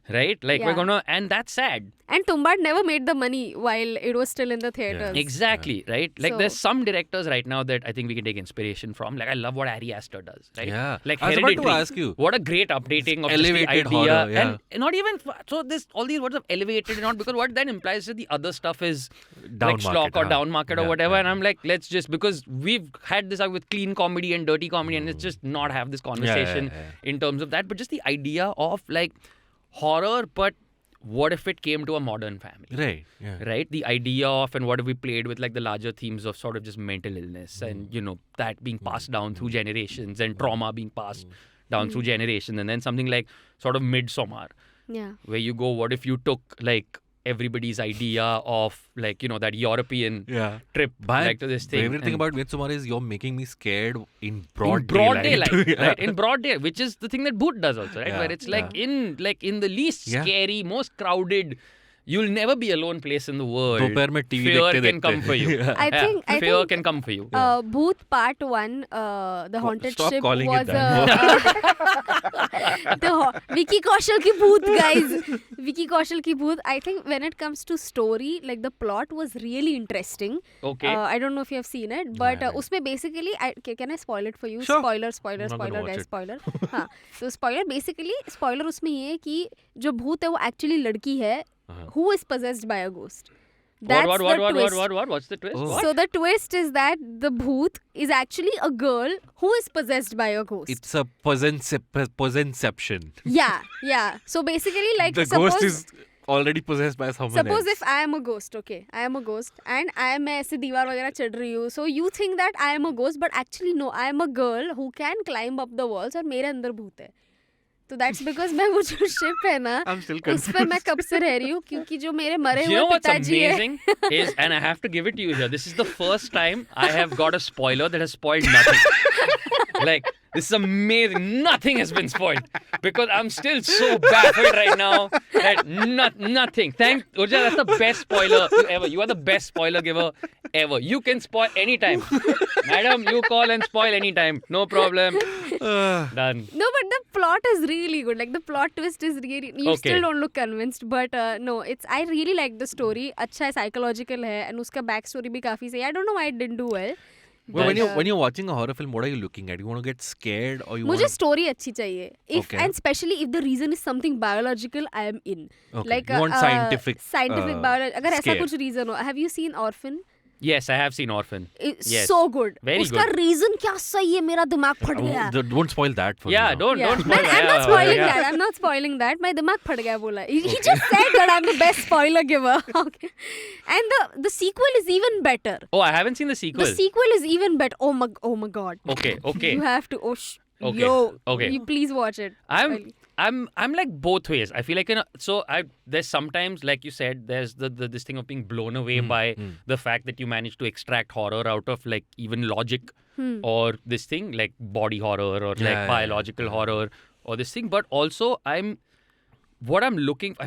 Right? Like we're going to, and that's sad. And Tumbad never made the money while it was still in the theaters. Exactly, right? Like there's some directors right now that I think we can take inspiration from. Like I love what Ari Aster does, right? Yeah. Like I was about to ask you. What a great updating of elevated just the idea. Horror, And not even, so this, all these words of elevated, not because what that implies is that the other stuff is down like market, schlock or down market or whatever. And I'm like, let's just, because we've had this with clean comedy and dirty comedy, and let's just not have this conversation in terms of that. But just the idea of like horror, but what if it came to a modern family? Right. Yeah. Right? The idea of, and what if we played with like the larger themes of sort of just mental illness and, that being passed down through generations and trauma being passed down through generations. And then something like sort of Midsommar. Yeah. Where you go, what if you took like everybody's idea of like, that European trip like to this thing. My favorite thing about Midsommar is you're making me scared in broad daylight. Right? In broad day, which is the thing that Bhoot does also, right? Where it's like in the least scary, most crowded, you'll never be alone place in the world. Fear can come for you. I think Fear can come for you. Bhoot Part 1, the haunted Stop ship calling was it that. Vicky Kaushal ki Bhoot, guys. Vicky Kaushal ki Bhoot. I think when it comes to story, like the plot was really interesting. Okay. I don't know if you have seen it, but usme basically, can I spoil it for you? Sure. Spoiler, guys, spoiler. हाँ, so spoiler उसमें ये है कि जो भूत है वो actually लड़की है who is possessed by a ghost. That's What? the twist. What's the twist? Oh. What? So the twist is that the Bhoot is actually a girl who is possessed by a ghost. It's a possession. Yeah. So basically, like, The suppose, ghost is already possessed by someone suppose else. if I am a ghost, okay, I am a ghost, and मैं ऐसे दीवार वगैरह चढ़ रही हूँ, so you think that I am a ghost, but actually no, I am a girl who can climb up the walls और मेरे अंदर भूत है. तो that's because मैं वो जो ship है ना, I'm still उस पे मैं कब से रह रही हूँ, क्योंकि जो मेरे मरे You हुए know what's पिताजी है. amazing is, and I have to give it to you here, this is the first time I have got a spoiler that has spoiled nothing. Like, this is amazing. Nothing has been spoiled because I'm still so baffled right now that nothing. Thank Urja, that's the best spoiler ever. You are the best spoiler giver ever. You can spoil anytime. Madam, you call and spoil anytime. No problem. Done. No, but the plot is really good. Like, the plot twist is really. You Okay. still don't look convinced, but no, it's. I really like the story. अच्छा है, psychological है, and उसका backstory भी काफी सही. I don't know why it didn't do well. Well, but, when you're watching a horror film, what are you looking at? You want to get scared or you मुझे want story अच्छी चाहिए. If Okay. and especially if the reason is something biological, I am in. Okay. Like You want scientific, biology. अगर ऐसा scare. कुछ reason हो. Have you seen Orphan? Yes, I have seen Orphan. It's Yes. so good. Very उसका good. reason क्या सही है, मेरा दिमाग फट गया. Don't spoil that for me. Yeah, now. don't Yeah. spoil I'm that. not spoiling Yeah. that. I'm not spoiling that. My दिमाग फट गया बोला. He just said that I'm the best spoiler giver. Okay. And the sequel is even better. Oh, I haven't seen the sequel. The sequel is even better. Oh my god. Okay. You have to. Okay, Yo. okay. You please watch it. I'm like both ways. I feel like there's sometimes, like you said, there's the this thing of being blown away by the fact that you manage to extract horror out of like even logic or this thing like body horror or like biological horror or this thing. But also I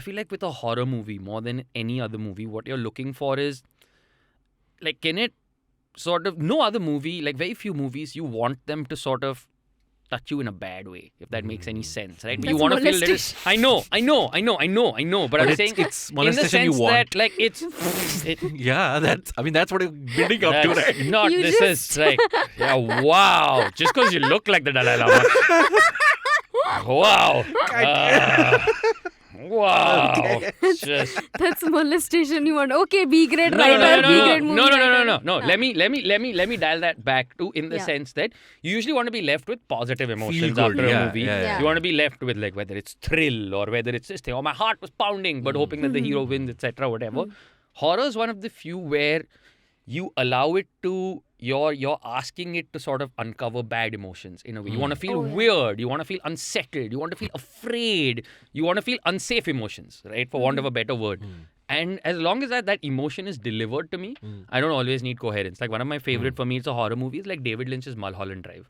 feel like with a horror movie more than any other movie, what you're looking for is like, can it sort of, no other movie, like very few movies, you want them to sort of touch you in a bad way, if that makes any sense, right? That's You want to feel a little. molestation. I know. But I'm it's- saying it's in the molestation you sense want. that like it's. Yeah, that's what you're building up to, That's right? not. You This just- is like, yeah, wow. Just because you look like the Dalai Lama. Wow. Wow. Just. That's molestation you want. Okay, B grade writer, B grade movie writer. No. Let me dial that back to in the Yeah. sense that you usually want to be left with positive emotions good, after yeah, a movie. yeah. You want to be left with like whether it's thrill or whether it's this thing or my heart was pounding but hoping that the hero wins, etc. Whatever. Horror is one of the few where you allow it to you're asking it to sort of uncover bad emotions in a way. You want to feel weird, you want to feel unsettled, you want to feel afraid, you want to feel unsafe emotions, right? For want of a better word. And as long as that emotion is delivered to me, I don't always need coherence. Like one of my favorite for me, it's a horror movie, is like David Lynch's Mulholland Drive.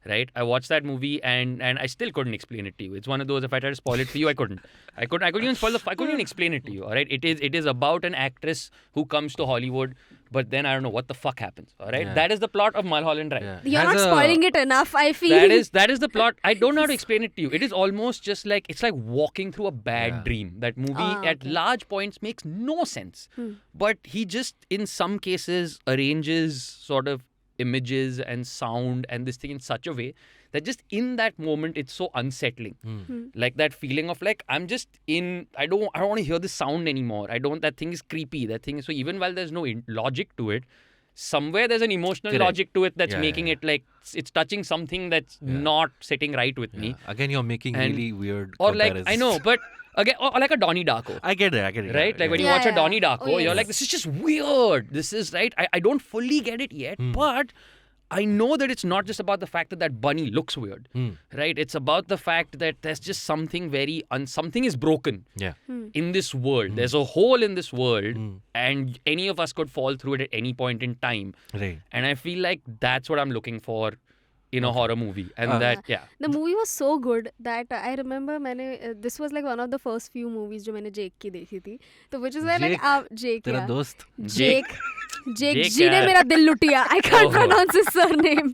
Right? I watched that movie and I still couldn't explain it to you. It's one of those, if I tried to spoil it for you, I couldn't even explain it to you. All right. It is about an actress who comes to Hollywood, but then I don't know what the fuck happens. All right. Yeah. That is the plot of Mulholland Drive. Yeah. You're Has not a- spoiling it enough, I feel. That is the plot. I don't know how to explain it to you. It is almost just like, it's like walking through a bad dream. That movie at large points makes no sense. But he just, in some cases, arranges sort of images and sound and this thing in such a way that just in that moment it's so unsettling. Like that feeling of like, I'm just in, I don't want to hear the sound anymore. That thing is creepy. That thing is, so even while there's no logic to it, somewhere there's an emotional Correct. logic to it that's Yeah, making yeah. it like it's touching something that's not sitting right with me. Again, you're making And- really weird Or like, comparisons. I know, but again, or like a Donnie Darko. I get it. Right? Like when you Yeah, watch a yeah. Donnie Darko, Oh, you're yes. like, this is just weird. This is right. I don't fully get it yet, but I know that it's not just about the fact that bunny looks weird. Right? It's about the fact that there's just something something is broken Yeah. in this world. There's a hole in this world, and any of us could fall through it at any point in time. Right. And I feel like that's what I'm looking for in a horror movie. And The movie was so good that I remember this was like one of the first few movies जो मैंने Jake की देखी थी. So which is where like Jake, तेरा yeah. दोस्त. Jake Jake जी ने यार. मेरा दिल लुटिया. I can't Oh. pronounce his surname.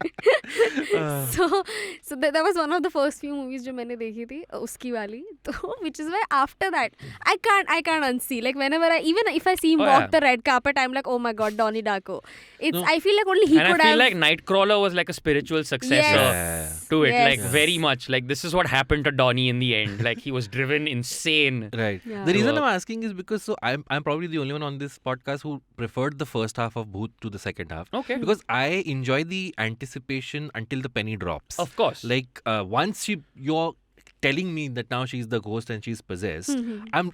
So that was one of the first few movies जो मैंने देखी थी उसकी वाली. तो which is where after that I can't unsee. Like whenever even if I see him walk the red carpet, I'm like, oh my god, Donnie Darko. I feel like only he and could I feel have. like Nightcrawler was like a spiritual successor successor Yes. to it. Yes. Like very much. Like this is what happened to Donnie in the end. Like he was driven insane. Right. Yeah. The reason To I'm asking is because so I'm probably the only one on this podcast who preferred the first half of Bhoot to the second half. Okay. Because I enjoy the anticipation until the penny drops. Of course. Like once you're telling me that now she's the ghost and she's possessed,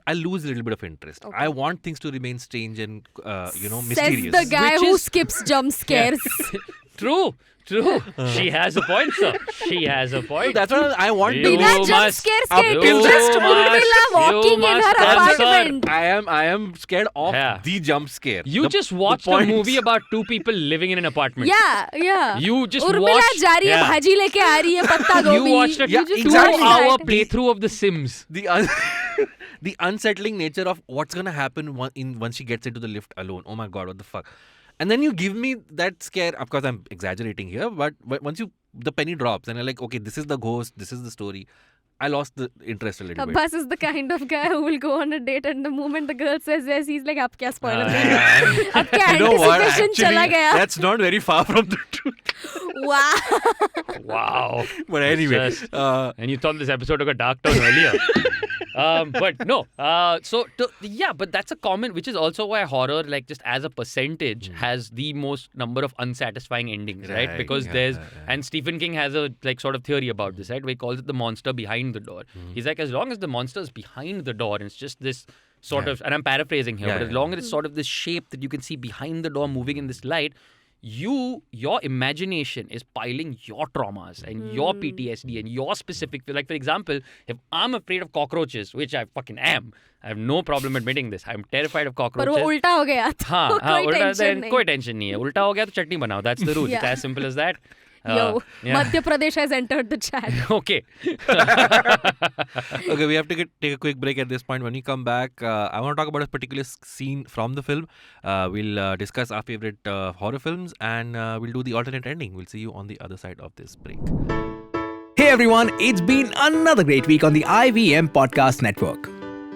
I lose a little bit of interest. Okay. I want things to remain strange and Says mysterious. the guy Which who is- skips jump scares. True. She has a point, sir. She has a point. That's what I want. You to Bina must- jump scares up ke till just this- Urmila walking in must her answer. apartment. I am scared of Yeah. the jump scare. You just watched a points. movie about two people living in an apartment. Yeah. You just Urmila watched. जा रही है Yeah. भाजी लेके आ रही है पत्ता You गोभी. watched a Yeah, just exactly. watched 2-hour that. playthrough of The Sims. The unsettling nature of what's gonna happen once she gets into the lift alone. Oh my god, what the fuck! And then you give me that scare. Of course, I'm exaggerating here, but once the penny drops and you're like, okay, this is the ghost, this is the story. I lost the interest a little bit. Abbas is the kind of guy who will go on a date and the moment the girl says yes, he's like, अब क्या spoiler अब क्या You know what? anticipation चला Actually, गया. that's not very far from the truth. Wow. Wow. But anyway, Just- and you thought this episode took a dark turn earlier. But no. But that's a common, which is also why horror, like just as a percentage, has the most number of unsatisfying endings, right? Right, Because yeah, there's, yeah. and Stephen King has a like sort of theory about this, right? Where he calls it the monster behind the door. He's like, as long as the monster is behind the door, and it's just this sort Yeah. of, and I'm paraphrasing here, Yeah, but as yeah. long as it's sort of this shape that you can see behind the door moving in this light, your imagination is piling your traumas and your PTSD and your specific, like for example, if I'm afraid of cockroaches, which I fucking am, I have no problem admitting this. I'm terrified of पर cockroaches. वो उल्टा हो गया तो हाँ, कोई उल्टा tension then नहीं. कोई टेंशन नहीं है. उल्टा हो गया तो चटनी बनाओ. That's the rule. It's Yeah. as simple as that. Yo, yeah. Madhya Pradesh has entered the chat. Okay. okay, we have to take a quick break at this point. When we come back, I want to talk about a particular scene from the film. We'll discuss our favorite horror films and we'll do the alternate ending. We'll see you on the other side of this break. Hey everyone, it's been another great week on the IVM Podcast Network.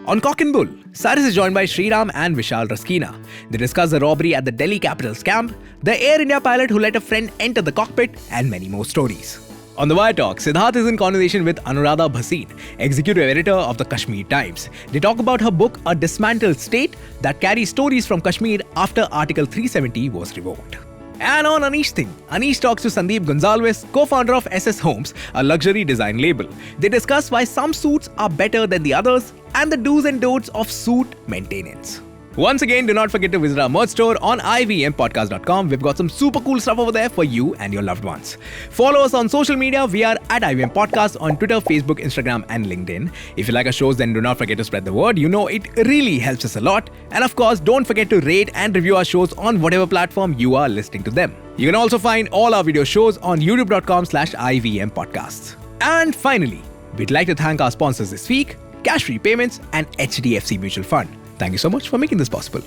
On Cock and Bull, Cyrus is joined by Sriram and Vishal Raskina. They discuss the robbery at the Delhi Capital's camp, the Air India pilot who let a friend enter the cockpit, and many more stories. On the Wire Talk, Siddharth is in conversation with Anuradha Bhasin, executive editor of the Kashmir Times. They talk about her book, A Dismantled State, that carries stories from Kashmir after Article 370 was revoked. And on Anish Thing, Anish talks to Sandeep Gonzalez, co-founder of SS Homes, a luxury design label. They discuss why some suits are better than the others and the do's and don'ts of suit maintenance. Once again, do not forget to visit our merch store on ivmpodcast.com. We've got some super cool stuff over there for you and your loved ones. Follow us on social media. We are at IVM Podcast on Twitter, Facebook, Instagram, and LinkedIn. If you like our shows, then do not forget to spread the word. You know, it really helps us a lot. And of course, don't forget to rate and review our shows on whatever platform you are listening to them. You can also find all our video shows on youtube.com/IVM Podcasts. And finally, we'd like to thank our sponsors this week, Cash Free Payments and HDFC Mutual Fund. Thank you so much for making this possible.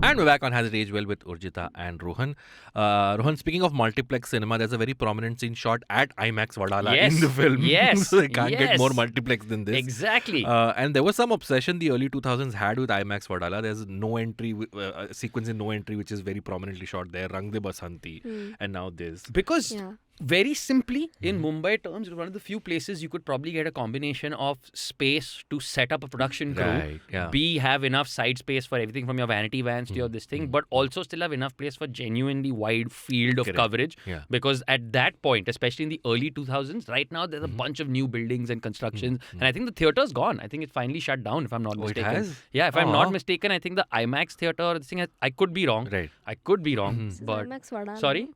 And we're back on Has It Aged Well with Urjita and Rohan. Rohan, speaking of multiplex cinema, there's a very prominent scene shot at IMAX Vadala Yes. in the film. Yes. So they can't get Yes. more multiplex than this. Exactly. And there was some obsession the early 2000s had with IMAX Vadala. There's no entry, a sequence in no entry, which is very prominently shot there. Rang De Basanti. And now this. Because Yeah. very simply, in Mumbai terms, it's one of the few places you could probably get a combination of space to set up a production crew. Right, yeah. B, have enough side space for everything from your vanity vans to your this thing, but also still have enough place for genuinely wide field of Correct. coverage. Yeah. Because at that point, especially in the early 2000s, right now there's a bunch of new buildings and constructions. And I think the theater's gone. I think it's finally shut down, if I'm not Oh, it mistaken. has? Yeah, if I'm Aw. not mistaken, I think the IMAX theater, this thing I could be wrong. Right. I could be wrong. This is But IMAX Vadala. sorry?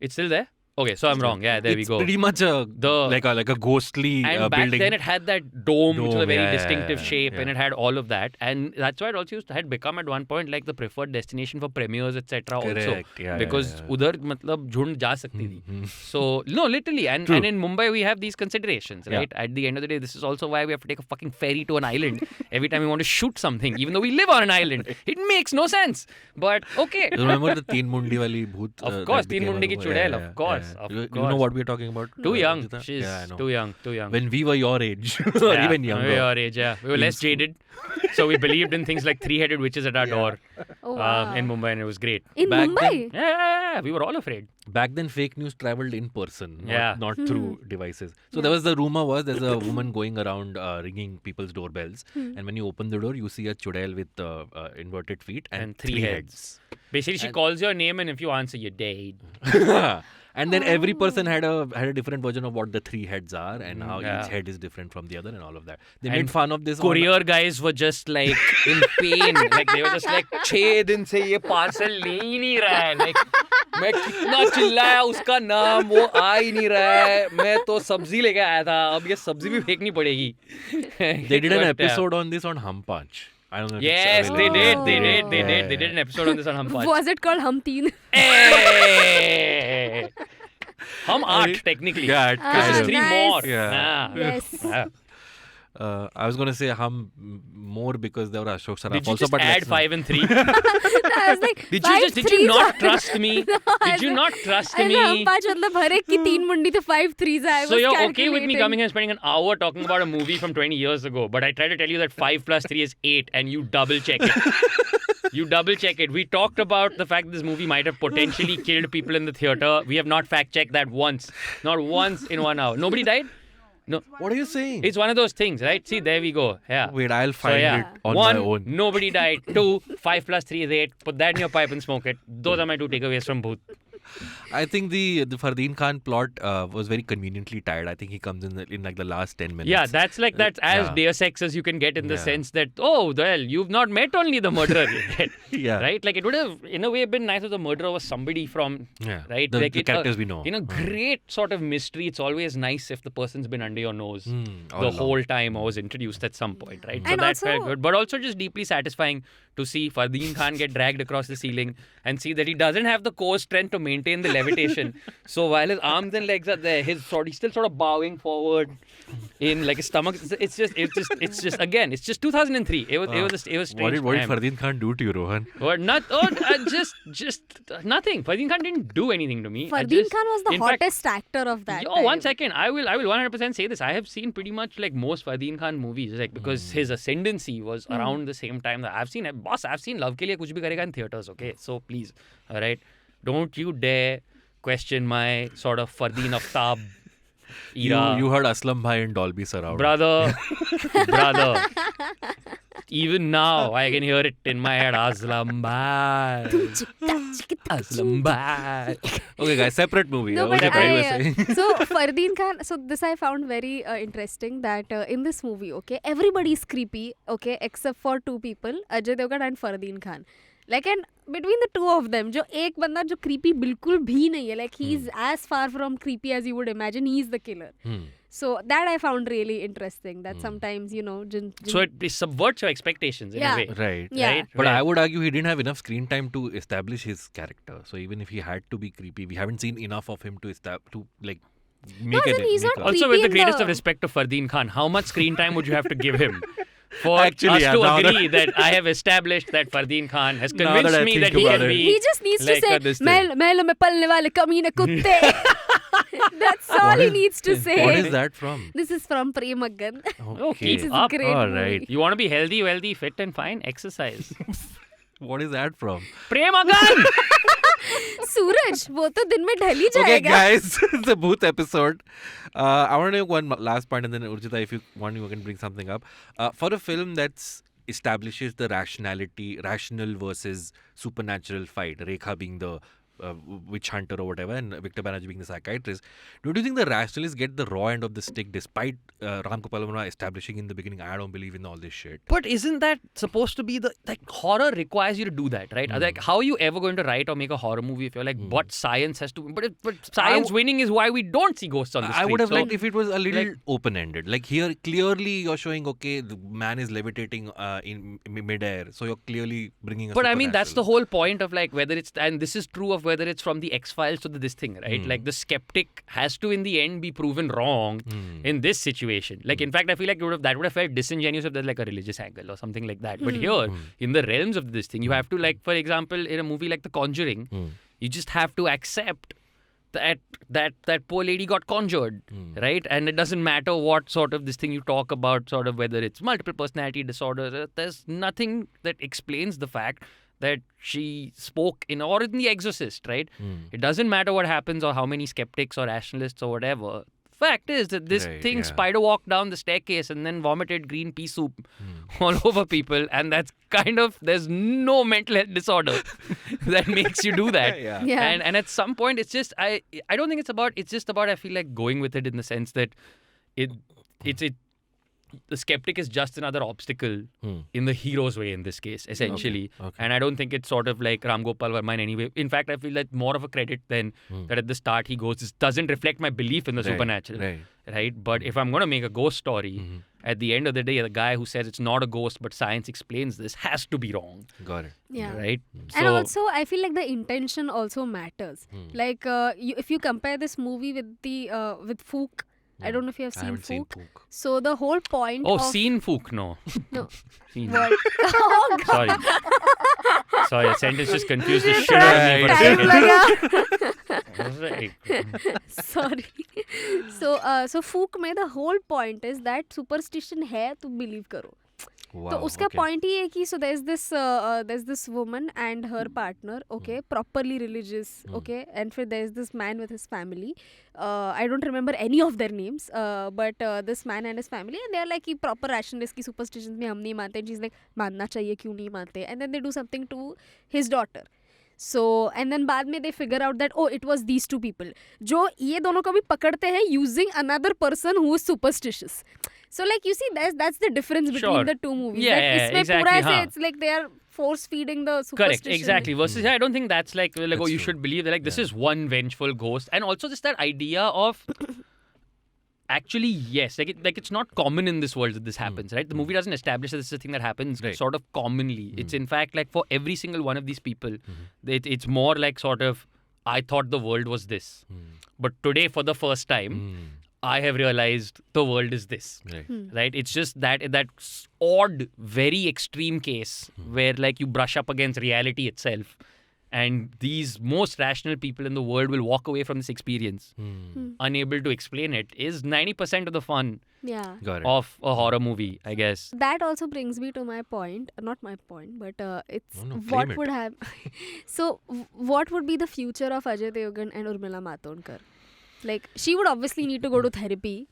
It's still there? Okay, so I'm wrong. Yeah, there we It's go. pretty much like a ghostly And back building. then it had that dome, which was a Dome, very yeah, distinctive yeah, shape, and yeah. it had all of that. And that's why it also had become at one point like the preferred destination for premieres, etc. also. Correct. Yeah, Because yeah. udhar matlab jhund ja sakti thi. So, no, literally. And in Mumbai, we have these considerations, Yeah. right? At the end of the day, this is also why we have to take a fucking ferry to an island every time we want to shoot something, even though we live on an island. It makes no sense. But okay. Remember the Teen Mundi wali bhoot? Of course, that Teen became Mundi a- ki chudail, of course. You know what we're talking about? Too young. Rajita? She's I know. too young. When we were your age, or Yeah, even younger. Your age, yeah. We were less jaded. So we believed in things like three-headed witches at our door Oh, wow. in Mumbai, and it was great. In back Mumbai? Yeah, we were all afraid. Back then, fake news traveled in person, Yeah. not through devices. So there was the rumor was there's a woman going around ringing people's doorbells, and when you open the door, you see a chudail with inverted feet and three heads. Basically, she calls your name, and if you answer, you're dead. And then every person had a different version of what the three heads are and how Yeah. each head is different from the other and all of that. They And made fun of this. Courier guys were just like in pain. Like they were just like 6 दिन से ये parcel ले ही नहीं रहा है. Like मैं कितना चिल्लाया उसका नाम वो आ ही नहीं रहा है. मैं तो सब्जी लेके आया था. अब ये सब्जी भी फेंकनी पड़ेगी. They did an episode on this on Hum Punch. I don't know. If Yes, it's they available. did. They Yeah. did an episode on this on Hum Punch. Was it called Hum Teen? Hey! Hum 8 technically. Yeah, This kind is of. 3 Nice. more. Yeah. Yes. Yeah. I was going to say Hum more because there were Ashok Saraf Did you also, just but add let's not. 5 and 3? I was like, Did you not trust me? Did you not trust I know, Hum me? Paanch मतलब हर एक की 3 मुंडी तो 5 threes है. I So was you're okay with me calculating. coming here and spending an hour talking about a movie from 20 years ago, but I try to tell you that 5 plus 3 is 8 and you double check it. You double check it. We talked about the fact that this movie might have potentially killed people in the theater. We have not fact checked that once. Not once in 1 hour. Nobody died? No. What are you saying? It's one of those things, right? See, there we go. Yeah. Wait, I'll find yeah. it on 1, my own. Nobody died. 2, 5 plus 3 is 8. Put that in your pipe and smoke it. Those are my 2 takeaways from Bhoot. I think the Fardeen Khan plot was very conveniently tied. I think he comes in like the last 10 minutes. Yeah, that's as Yeah. Deus Ex as you can get in the Yeah. sense that, oh, well, you've not met only the murderer yet. Yeah. Right? Like, it would have, in a way, been nice if the murderer was somebody from, Yeah. right? The like characters we know. In a great sort of mystery, it's always nice if the person's been under your nose all the along. whole time or was introduced at some point, right? So And that felt also- good. But also just deeply satisfying to see Fardeen Khan get dragged across the ceiling and see that he doesn't have the core strength to maintain the levitation. So while his arms and legs are there, he's still sort of bowing forward in like his stomach. It's just again, it's just 2003. It was strange. What did time. Fardeen Khan do to you, Rohan? Or not? Just nothing. Fardeen Khan didn't do anything to me. Fardeen Khan was the in fact, hottest actor of that Yo, time. 1 second. I will 100% say this. I have seen pretty much like most Fardeen Khan movies, like because his ascendancy was around the same time that I've seen. I've seen Love Ke Liye Kuch Bhi Karega in theaters. Okay, so please, all right, don't you dare question my sort of Fardeen Aftab era. You heard Aslam Bhai in Dolby Surround. brother. Even now, I can hear it in my head. Aslam Bhai. Aslam Bhai. Okay, guys, separate movie. No, What but you were saying. so Fardeen Khan, so this I found very interesting that in this movie, okay, everybody is creepy, okay, except for 2 people, Ajay Devgan and Fardeen Khan. Like, and between the 2 of them, जो एक बंदा जो creepy बिल्कुल भी नहीं है, like he's as far from creepy as you would imagine, he's the killer. So that I found really interesting. That sometimes, you know, So it subverts your expectations in Yeah. a way. Right. Yeah. Right? But Right. I would argue he didn't have enough screen time to establish his character. So even if he had to be creepy, we haven't seen enough of him to like make as it. in he's not Also, creepy with the in greatest the- of respect to Fardeen Khan, how much screen time would you have to give him for Actually, us yeah, to now that- agree that I have established that Fardeen Khan has Now that convinced I me think that he about can it. be He just needs like to this say, thing. महलों में पलने वाले कमीने कुत्ते. That's all he needs to say. What is that from? This is from Premagan. Oh, keep This is up. a great All movie. right. You want to be healthy, wealthy, fit and fine? Exercise. What is that from? Premagan! सूरज वो तो दिन में ढल ही Okay, जाएगा. guys, it's a Bhoot episode. I want to make one last point, and then Urjita, if you want, you can bring something up. For a film that establishes the rational versus supernatural fight, Rekha being the witch hunter or whatever, and Victor Banerjee being the psychiatrist, don't you think the rationalists get the raw end of the stick despite Ram Gopal Varma establishing in the beginning, I don't believe in all this shit? But isn't that supposed to be horror requires you to do that, right? Like, how are you ever going to write or make a horror movie if you're like, but science has to, but science winning is why we don't see ghosts on the street. I would have So, liked if it was a little open-ended. Like here, clearly you're showing, okay, the man is levitating in midair, so you're clearly bringing a But I mean, that's the supernatural. whole point of like whether it's, and this is true of whether it's from the X-Files to this thing, right? Like the skeptic has to in the end be proven wrong in this situation. Like in fact, I feel like that would have felt disingenuous if there's like a religious angle or something like that. But here, in the realms of this thing, you have to like, for example, in a movie like The Conjuring, you just have to accept that poor lady got conjured, right? And it doesn't matter what sort of this thing you talk about, sort of whether it's multiple personality disorder. There's nothing that explains the fact that she spoke or in The Exorcist, right? It doesn't matter what happens or how many skeptics or rationalists or whatever. Fact is that this thing spider walked down the staircase and then vomited green pea soup all over people, and that's kind of, there's no mental health disorder that makes you do that. And at some point it's just I don't think it's just about I feel like going with it in the sense that the skeptic is just another obstacle in the hero's way in this case, essentially. Okay. And I don't think it's sort of like Ram Gopal Varma in any way. In fact, I feel that more of a credit than that at the start he goes, this doesn't reflect my belief in the supernatural. Right? But if I'm going to make a ghost story, at the end of the day, the guy who says it's not a ghost but science explains this has to be wrong. Got it. Yeah. Right? And also, I feel like the intention also matters. Like, if you compare this movie with with Fook, I don't know if you have I seen haven't seen Fook. Pook. So the whole point Oh, of... seen Fook? No. No. Seen. What? Oh, God. Sorry, a sentence just confused the shit out of me for a Time second. laga. Right. Sorry. So Fook में the whole point is that superstition है तो believe करो. Wow, तो उसका okay. point ही है कि so there's this woman and her partner, okay, properly religious, okay, and फिर there's this man with his family. I don't remember any of their names, but this man and his family, and they're like कि proper rationalist की superstitions में हम नहीं मानते. And she's like मानना चाहिए क्यों नहीं मानते? And then they do something to his daughter. So and then बाद में they figure out that it was these two people जो ये दोनों को भी पकड़ते हैं using another person who is superstitious. So like you see that's the difference between the two movies. Yeah, Like, इसमें exactly, पूरा ऐसे हाँ. it's like they are force feeding the superstition. Correct, exactly. Versus, I don't think that's like That's you true. should believe that this is one vengeful ghost, and also just that idea of actually yes, like it's not common in this world that this happens, right? The movie doesn't establish that this is a thing that happens sort of commonly. It's in fact like for every single one of these people, it's more like sort of I thought the world was this, but today for the first time. I have realized the world is this, right? It's just that odd, very extreme case where like you brush up against reality itself, and these most rational people in the world will walk away from this experience unable to explain it. Is 90% of the fun Got it. of a horror movie, I guess. That also brings me to my point, not my point, but it's No, what flame it. would have. So what would be the future of Ajay Devgan and Urmila Matondkar? Like, she would obviously need to go to therapy,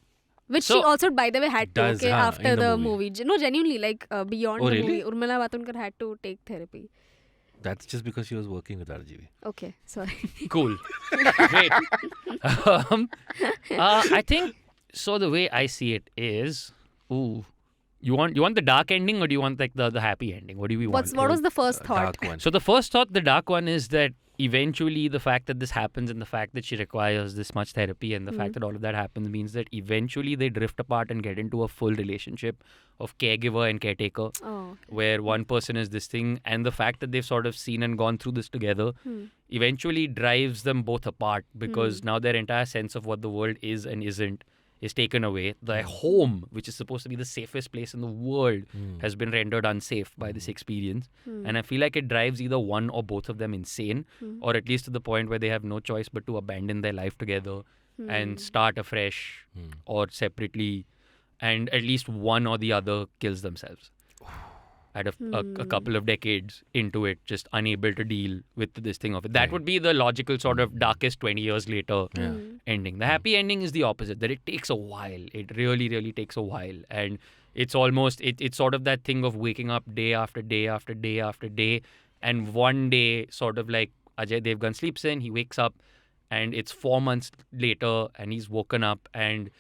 which she So, also, by the way, had to, does, okay, after in the the movie. movie. No, genuinely, like, beyond Oh, the really? movie, Urmila Matondkar had to take therapy. That's just because she was working with RGV. Okay, sorry. Cool. Great. I think so. The way I see it is, you want the dark ending or do you want like the happy ending? What do we want? What was the first thought? Dark one. So the first thought, the dark one, is that eventually the fact that this happens and the fact that she requires this much therapy and the fact that all of that happens means that eventually they drift apart and get into a full relationship of caregiver and caretaker, where one person is this thing, and the fact that they've sort of seen and gone through this together eventually drives them both apart, because now their entire sense of what the world is and isn't is taken away. The home, which is supposed to be the safest place in the world, has been rendered unsafe by this experience. And I feel like it drives either one or both of them insane, or at least to the point where they have no choice but to abandon their life together and start afresh or separately, and at least one or the other kills themselves at a couple of decades into it, just unable to deal with this thing of it. That would be the logical sort of darkest 20 years later ending. The happy ending is the opposite, that it takes a while. It really, really takes a while. And it's almost, it's sort of that thing of waking up day after day after day after day. And one day, sort of like Ajay Devgan sleeps in, he wakes up, and it's 4 months later, and he's woken up, and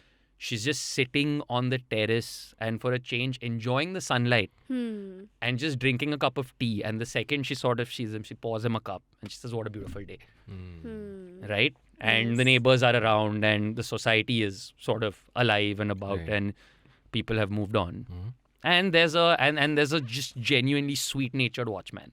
she's just sitting on the terrace and for a change enjoying the sunlight and just drinking a cup of tea. And the second she sort of sees him, she pours him a cup and she says, "What a beautiful day." Right? And the neighbors are around and the society is sort of alive and about, and people have moved on. And there's a just genuinely sweet-natured watchman.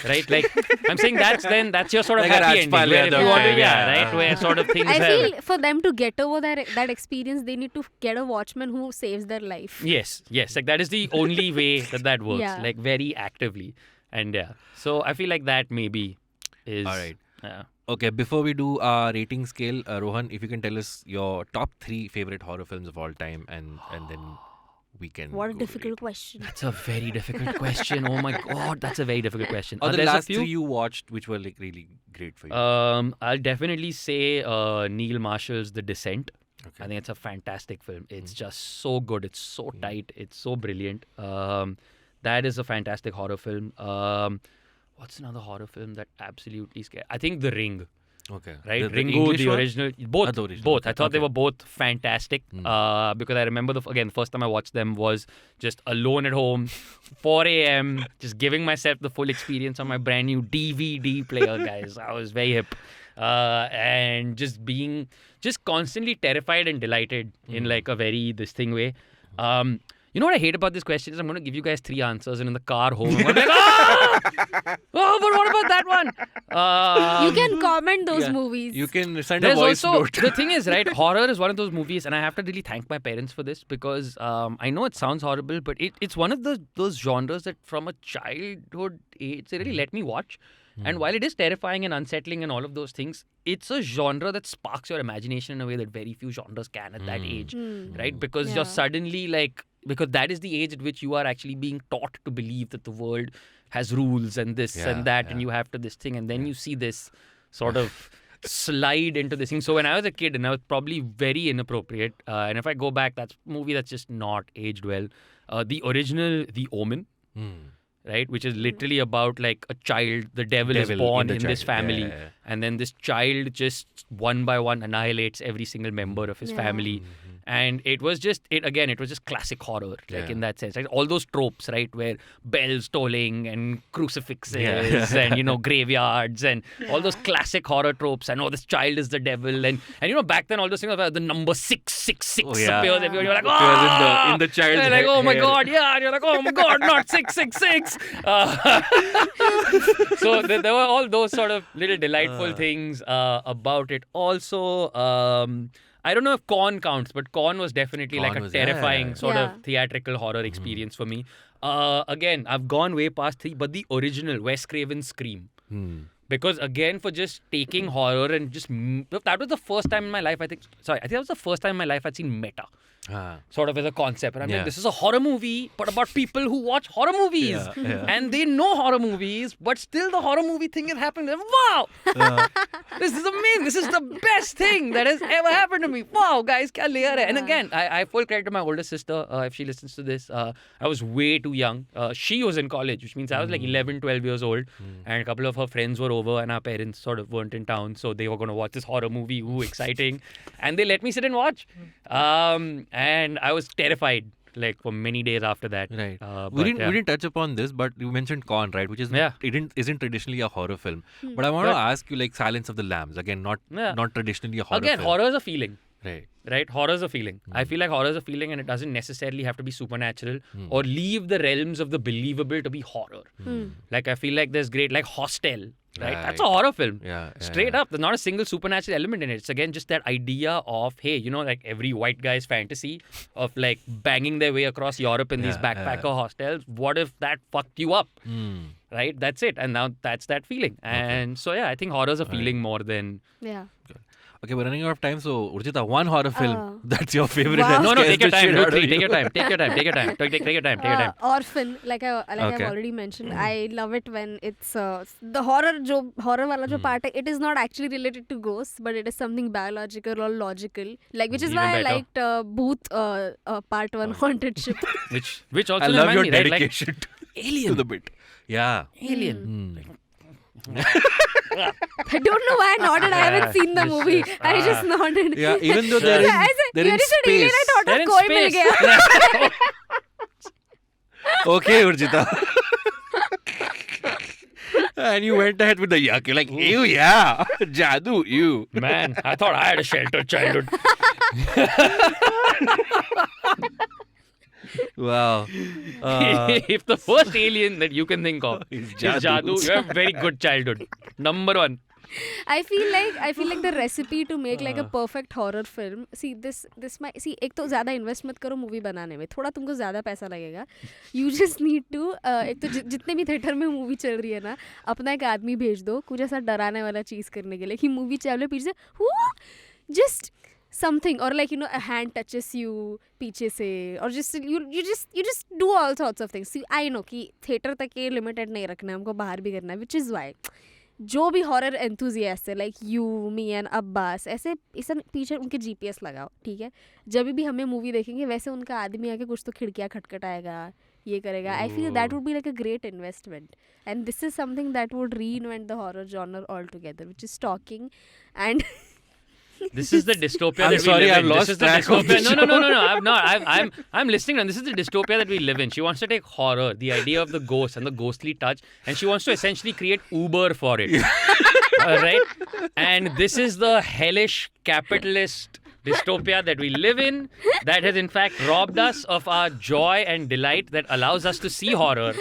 Right? Like, I'm saying that's your sort of Like a happy ending. Rajpal, Where if you want to, yeah. right? Where sort of things I have... feel for them to get over that experience, they need to get a watchman who saves their life. Yes. Like, that is the only way that works. Yeah. Like, very actively. And so I feel like that maybe is... All right. Yeah. Okay, before we do our rating scale, Rohan, if you can tell us your top 3 favorite horror films of all time, and then we can. What a go difficult rate. question. That's a very difficult question. Oh my god, that's a very difficult question. Or the There's a last few. 3 you watched, which were like really great for you. I'll definitely say Neil Marshall's The Descent. Okay. I think it's a fantastic film. It's just so good. It's so tight. It's so brilliant. That is a fantastic horror film. What's another horror film that absolutely scared? I think The Ring. Okay. Right, The Ringu, English the one? original, both, the original, both. okay, I thought they okay. were both fantastic. Because I remember the first time I watched them was just alone at home, 4 a.m. just giving myself the full experience on my brand new DVD player, guys. I was very hip, and just being constantly terrified and delighted in like a very this thing way. You know what I hate about this question is I'm going to give you guys 3 answers, and in the car home, I'm going to be like, oh, but what about that one? You can comment those yeah. movies. You can send a There's voice also note. the thing is, right? Horror is one of those movies, and I have to really thank my parents for this because I know it sounds horrible, but it's one of those genres that from a childhood age they really let me watch. And while it is terrifying and unsettling and all of those things, it's a genre that sparks your imagination in a way that very few genres can at that age, right? Because you're suddenly like, because that is the age at which you are actually being taught to believe that the world has rules and this and that, and you have to this thing, and then you see this sort of slide into this thing. So when I was a kid, and I was probably very inappropriate, and if I go back, that's a movie that's just not aged well. The original, The Omen. Right, which is literally about like a child. The devil is born in this family, and then this child just one by one annihilates every single member of his family. And it was just classic horror, like in that sense. Like all those tropes, right, where bells tolling and crucifixes and graveyards and all those classic horror tropes. And this child is the devil, and back then all those things about the number 666 appears everywhere. You're like, oh, in the child's you're like, oh my hair. god, yeah. And you're like, oh my god, not 666. So there were all those sort of little delightful things about it. Also, I don't know if Corn counts, but Corn was definitely like a terrifying sort of theatrical horror experience for me. Again, I've gone way past 3, but the original Wes Craven's Scream. Because again, for just taking horror and just that was the first time in my life I think that was the first time in my life I'd seen meta. Sort of as a concept. And I'm like, this is a horror movie, but about people who watch horror movies. And they know horror movies, but still the horror movie thing is happening. Wow! This is amazing. This is the best thing that has ever happened to me. Wow, guys, kya le rahe? And again, I full credit to my older sister if she listens to this. I was way too young. She was in college, which means I was like 11, 12 years old. And a couple of her friends were over and our parents sort of weren't in town. So they were going to watch this horror movie. Ooh, exciting. And they let me sit and watch. And I was terrified, like for many days after that. Right. We didn't touch upon this, but you mentioned Corn, right? Which is isn't traditionally a horror film. But I want to ask you, like Silence of the Lambs, again, not traditionally a horror film. Again, horror is a feeling. Right. Horror is a feeling. I feel like horror is a feeling, and it doesn't necessarily have to be supernatural or leave the realms of the believable to be horror. Like I feel like there's great, like Hostel. Right? That's a horror film. Straight up. There's not a single supernatural element in it. It's again just that idea of, hey, like every white guy's fantasy of like banging their way across Europe in these backpacker hostels. What if that fucked you up? Right? That's it. And now that's that feeling. And so, I think horror's a feeling more than... Yeah. Okay, we're running out of time. So, Urjita, one horror film that's your favorite. Wow. No, take your time. Take Take your time. Take your time. Orphan, I've already mentioned. I love it when it's the horror wala jo part hai, it is not actually related to ghosts, but it is something biological or logical. Like which is Even why better. I liked Bhoot part 1 Haunted Ship. Which also I love your remind me, right? dedication to the bit. Yeah. Alien. I don't know why I nodded. I haven't seen the movie. I just nodded. Yeah, even though they're in said alien, space. I thought They're of in koi mil space. gaya. Okay, Urjita. And you went ahead with the yuck. You're like, ew, yeah. Jadoo, ew. Man, I thought I had a sheltered childhood. Wow. If the first alien that you can think of is Jadoo, you have a very good childhood. Number 1. I feel like the recipe to make like a perfect horror film. See एक तो ज़्यादा invest मत करो movie बनाने में, थोड़ा तुमको ज़्यादा पैसा लगेगा. You just need to एक तो जितने भी थिएटर में movie चल रही है ना, अपना एक आदमी भेज दो कुछ ऐसा डराने वाला चीज़ करने के लिए कि movie चले पीछे से just something, or like a hand touches you पीछे से, or just you just do all sorts of things. See, I know कि theater तक ये limited नहीं रखना है, हमको बाहर भी करना है, which is why जो भी हॉरर एंथुजियास्ट है like you me and Abbas ऐसे इस पीछे उनके जीपीएस लगाओ, ठीक है. जब भी हमें मूवी देखेंगे वैसे उनका आदमी आके कुछ तो खिड़कियाँ खटखटाएगा, ये करेगा. I feel that would be like a great investment, and this is something that would reinvent the horror genre all together, which is stalking and This is the dystopia I'm that sorry, we live I've in. lost This is the track of dystopia. the No. I'm not. I'm listening. And this is the dystopia that we live in. She wants to take horror, the idea of the ghost and the ghostly touch, and she wants to essentially create Uber for it. Right? And this is the hellish capitalist dystopia that we live in, that has in fact robbed us of our joy and delight that allows us to see horror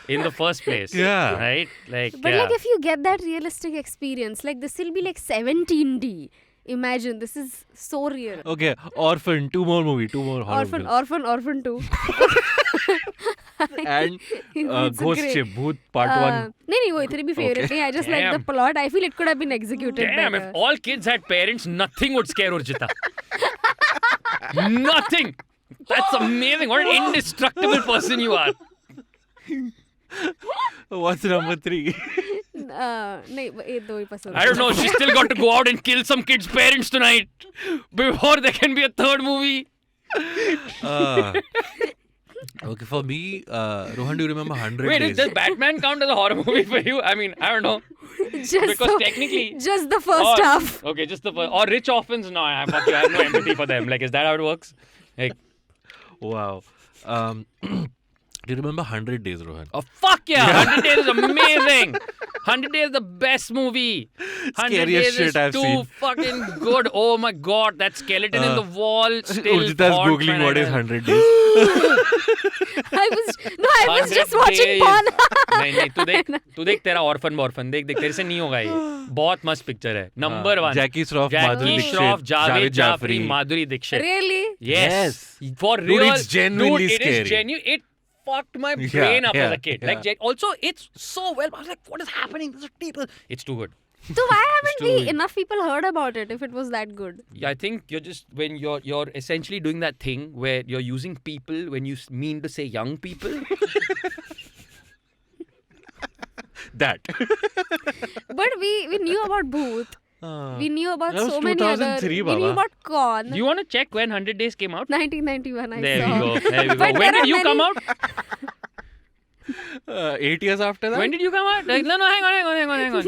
in the first place. Yeah. Right? but like if you get that realistic experience, like this will be like 17D. Imagine, this is so real. Okay, Orphan, two more horror films. Orphan 2. And It's Ghost great. Ship, Bhoot Part 1. नहीं वो इतनी भी favorite नहीं. I just like the Damn. plot. I feel it could have been executed Damn, better. if all kids had parents, nothing would scare Urjita. Nothing. That's amazing. What an indestructible person you are. What's number 3? नहीं ये दो ही पसंद. I don't know. She's still got to go out and kill some kids' parents tonight before there can be a third movie. Okay, for me, Rohan, do you remember 100 Wait, Days? does Batman count as a horror movie for you? I mean, I don't know. Because technically... just the first half. Okay, just the first. Or rich orphans? No, I have no empathy for them. Like, is that how it works? Like, Wow. Do you remember 100 Days, Rohan? oh, fuck yeah. 100 Days is amazing. 100 Days is the best movie. 100 Scariest Days shit is I've too seen. fucking good. Oh my god, that skeleton in the wall still Urjita's haunts googling my what is nightmares. 100 Days. I was just 100 watching days. porn. नहीं तू देख तेरा orphan देख तेरे से नहीं होगा ये. बहुत मस्त पिक्चर है. Number 1. Jackie Shroff, Madhuri Jackie Shroff, Dixit, Javed Javed Jafri, Jafri. Madhuri Dixit. Really? Yes. For Dude, real. it's genuinely Dude, it scary. is genuine. It fucked my brain up as a kid. yeah. Like, also, it's so well. I was like, what is happening? There's people. It's too good. So why haven't enough people heard about it if it was that good? Yeah, I think you're just when you're essentially doing that thing where you're using people when you mean to say young people. That. But we knew about Bhoot. We knew about that was so many other. 2003, We knew Baba. about Con. Do you want to check when 100 Days came out? 1991. I There saw. we go. There we go. But When there did you are come many- out? 8 years after that? When did you come out? Like, no, hang on.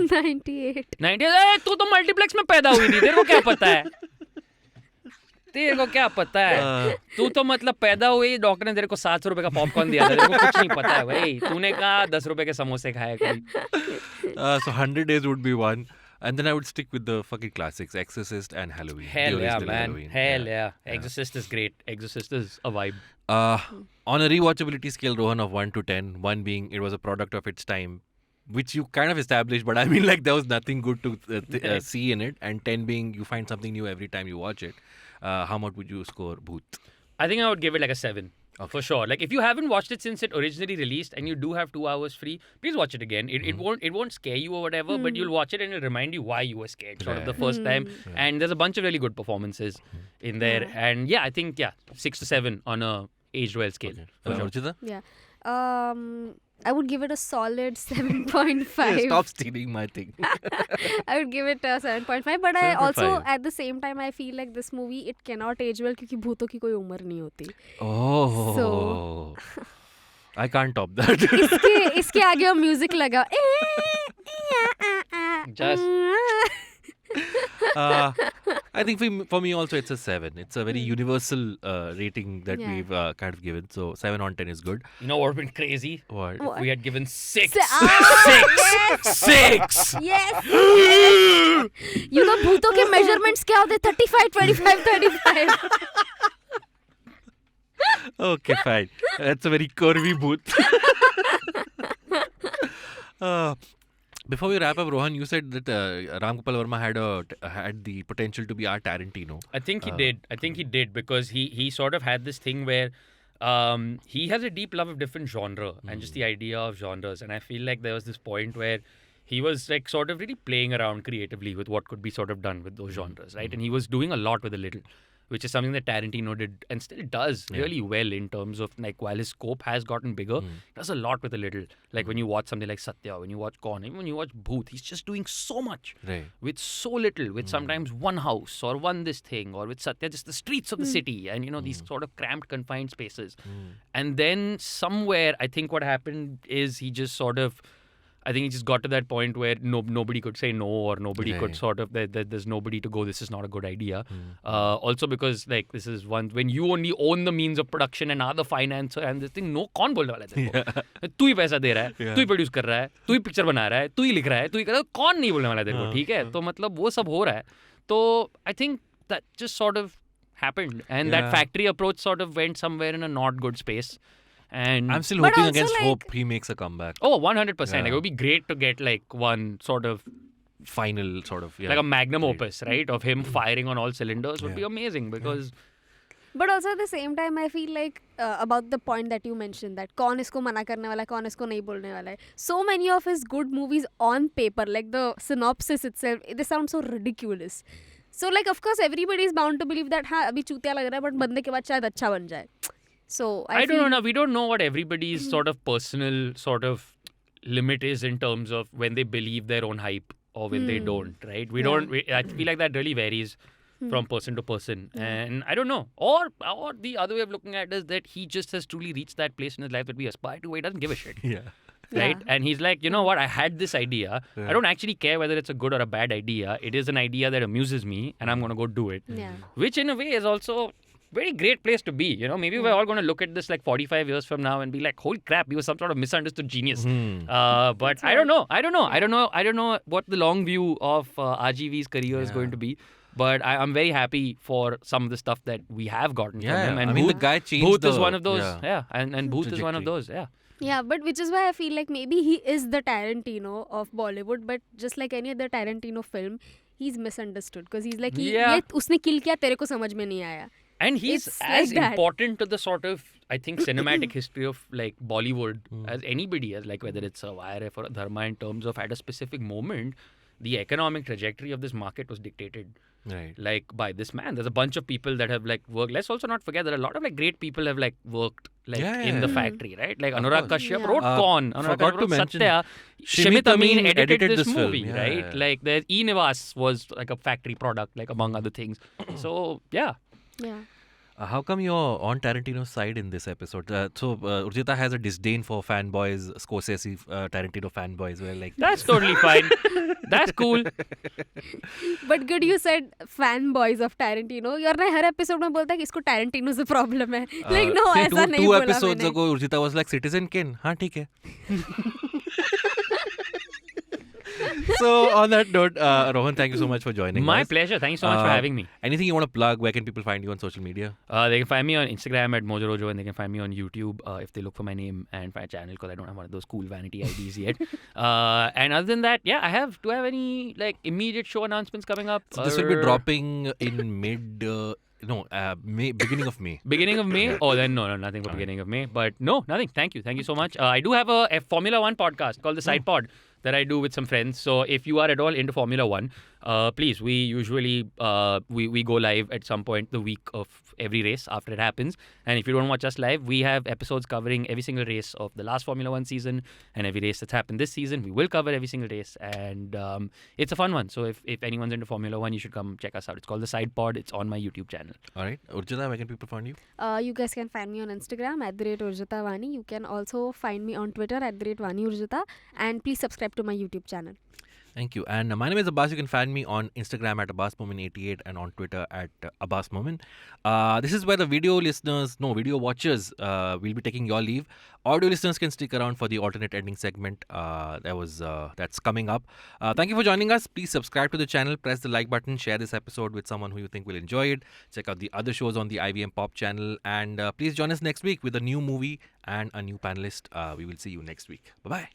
98. 90. तू तो multiplex में पैदा हुई थी. तेरे को क्या पता है? तेरे को क्या पता है? तू तो मतलब पैदा हुई, डॉक्टर ने तेरे को 700 रुपए का पॉपकॉर्न दिया था. तेरे को कुछ नहीं पता है भाई. तूने कहा 10 रुपए के समोसे खाए कभी. So 100 Days would be one. And then I would stick with the fucking classics, Exorcist and Halloween. the Hell yeah, original man. Halloween. Hell yeah. Exorcist is great. Exorcist is a vibe. On a rewatchability scale, Rohan, of 1 to 10, 1 being it was a product of its time, which you kind of established, but I mean like there was nothing good to see in it, and 10 being you find something new every time you watch it. How much would you score Bhoot? I think I would give it like a 7. For sure. Like if you haven't watched it since it originally released and you do have 2 hours free, please watch it again. It won't scare you or whatever, but you'll watch it and it'll remind you why you were scared sort of the first time. And there's a bunch of really good performances in there. And yeah, I think 6 to 7 on a aged well scale. For sure. Ruchita? Yeah. I would give it a solid 7.5. Stop stealing my thing. I would give it a 7.5. But I also 7.5. at the same time I feel like this movie it cannot age well क्योंकि भूतों की कोई उम्र नहीं होती. Oh. So- I can't top that. इसके आगे वो म्यूजिक लगा. Just I think for me also it's a 7. It's a very universal rating that Yeah. we've kind of given. So 7 on 10 is good. you know what would have been crazy? What? What? We had given 6. Yes. 6. Yes. You know भूतों के measurements क्या होते? 35, 25, 35. Okay, fine. That's a very curvy booth. Before we wrap up, Rohan, you said that Ram Gopal Varma had the potential to be our Tarantino. I think he did. I think he did because he sort of had this thing where he has a deep love of different genre and just the idea of genres. And I feel like there was this point where he was like sort of really playing around creatively with what could be sort of done with those genres, right? And he was doing a lot with a little, which is something that Tarantino did and still does really well in terms of like while his scope has gotten bigger, he does a lot with a little. Like when you watch something like Satya, when you watch Kaun, even when you watch Bhoot, he's just doing so much with so little, with sometimes one house or one this thing, or with Satya just the streets of the city and these sort of cramped, confined spaces. And then somewhere I think what happened is he just got to that point where nobody could say no, or nobody could sort of, there's nobody to go, this is not a good idea. Also because like this is one, when you only own the means of production and are the financer and this thing, कौन बोलने वाला है तेरे को? तू ही पैसा दे रहा है, तू ही प्रोड्यूस कर रहा है, तू ही पिक्चर बना रहा है, तू ही लिख रहा है, तू ही कर रहा है, कौन नहीं बोलने वाला है तेरे को, ठीक है? तो मतलब वो सब हो रहा है. तो I think that just sort of happened, and that factory approach sort of went somewhere in a not good space. And I'm still hoping against hope he makes a comeback. Oh, 100%. Like, it would be great to get like one sort of final sort of like a magnum opus, right? Of him firing on all cylinders would be amazing because. But also at the same time, I feel like about the point that you mentioned, that कौन इसको मना करने वाला है, कौन इसको नहीं बोलने वाला है. So many of his good movies on paper, like the synopsis itself, they sound so ridiculous. So like of course everybody is bound to believe that हाँ अभी चूतिया लग रहा है, but बनने के बाद शायद अच्छा बन जाए. So I don't know. Now, we don't know what everybody's sort of personal sort of limit is in terms of when they believe their own hype or when they don't, right? I feel like that really varies from person to person. And I don't know. Or the other way of looking at it is that he just has truly reached that place in his life that we aspire to where he doesn't give a shit. Right? And he's like, you know what? I had this idea. I don't actually care whether it's a good or a bad idea. It is an idea that amuses me and I'm going to go do it. Which in a way is also very great place to be. Maybe we're all going to look at this like 45 years from now and be like, holy crap, he was some sort of misunderstood genius. But I don't know. I don't know what the long view of RGV's career is going to be. But I'm very happy for some of the stuff that we have gotten from him. And the guy changed Bhoot is one of those. And Bhoot is one of those. Yeah, but which is why I feel like maybe he is the Tarantino of Bollywood, but just like any other Tarantino film, he's misunderstood because he's like, ये उसने kill किया तेरे को समझ में नहीं आया. And he's as important to the sort of, I think, cinematic history of like Bollywood as anybody, as like whether it's a YRF or a Dharma, in terms of at a specific moment, the economic trajectory of this market was dictated like by this man. There's a bunch of people that have like worked. Let's also not forget that a lot of like great people have like worked like in the factory, right? Like Anurag Kashyap wrote Kaun, Anurag Kashyap wrote Satya, Shimit Amin edited this movie, right? Like there's E-Nivas was like a factory product, like among other things. So yeah. How come you're on Tarantino's side in this episode? Urjita has a disdain for fanboys, Scorsese, Tarantino fanboys. Where like that's totally fine. That's cool. But good, you said fanboys of Tarantino. You're ना हर episode में बोलता है कि इसको Tarantino से problem है. Like no, ऐसा नहीं बोला मैंने. 2 episodes ago, Urjita was like Citizen Kane. हाँ ठीक है. So on that note, Rohan, thank you so much for joining us. My pleasure. Thank you so much for having me. Anything you want to plug? Where can people find you on social media? They can find me on Instagram at Mojorojo, and they can find me on YouTube if they look for my name and my channel, because I don't have one of those cool vanity IDs yet. And other than that, yeah, do I have any like immediate show announcements coming up? So this will be dropping in beginning of May. Beginning of May? Oh, then no, nothing for beginning of May. But no, nothing. Thank you so much. I do have a Formula 1 podcast called The Side Pod that I do with some friends. So if you are at all into Formula 1, please, we usually we go live at some point the week of every race after it happens. And if you don't watch us live, we have episodes covering every single race of the last Formula 1 season and every race that's happened this season. We will cover every single race, and it's a fun one. So if anyone's into Formula 1, you should come check us out. It's called The Side Pod. It's on my YouTube channel. All right. Urjita, where can people find you? You guys can find me on Instagram @UrjitaVani. You can also find me on Twitter @VaniUrjita. And please subscribe to my YouTube channel. Thank you. And my name is Abbas. You can find me on Instagram @AbbasMomin88 and on Twitter @AbbasMomin. This is where the video watchers will be taking your leave. Audio listeners can stick around for the alternate ending segment. That's coming up. Thank you for joining us. Please subscribe to the channel, press the like button, share this episode with someone who you think will enjoy it. Check out the other shows on the IVM Pop channel, and please join us next week with a new movie and a new panelist. We will see you next week. Bye-bye.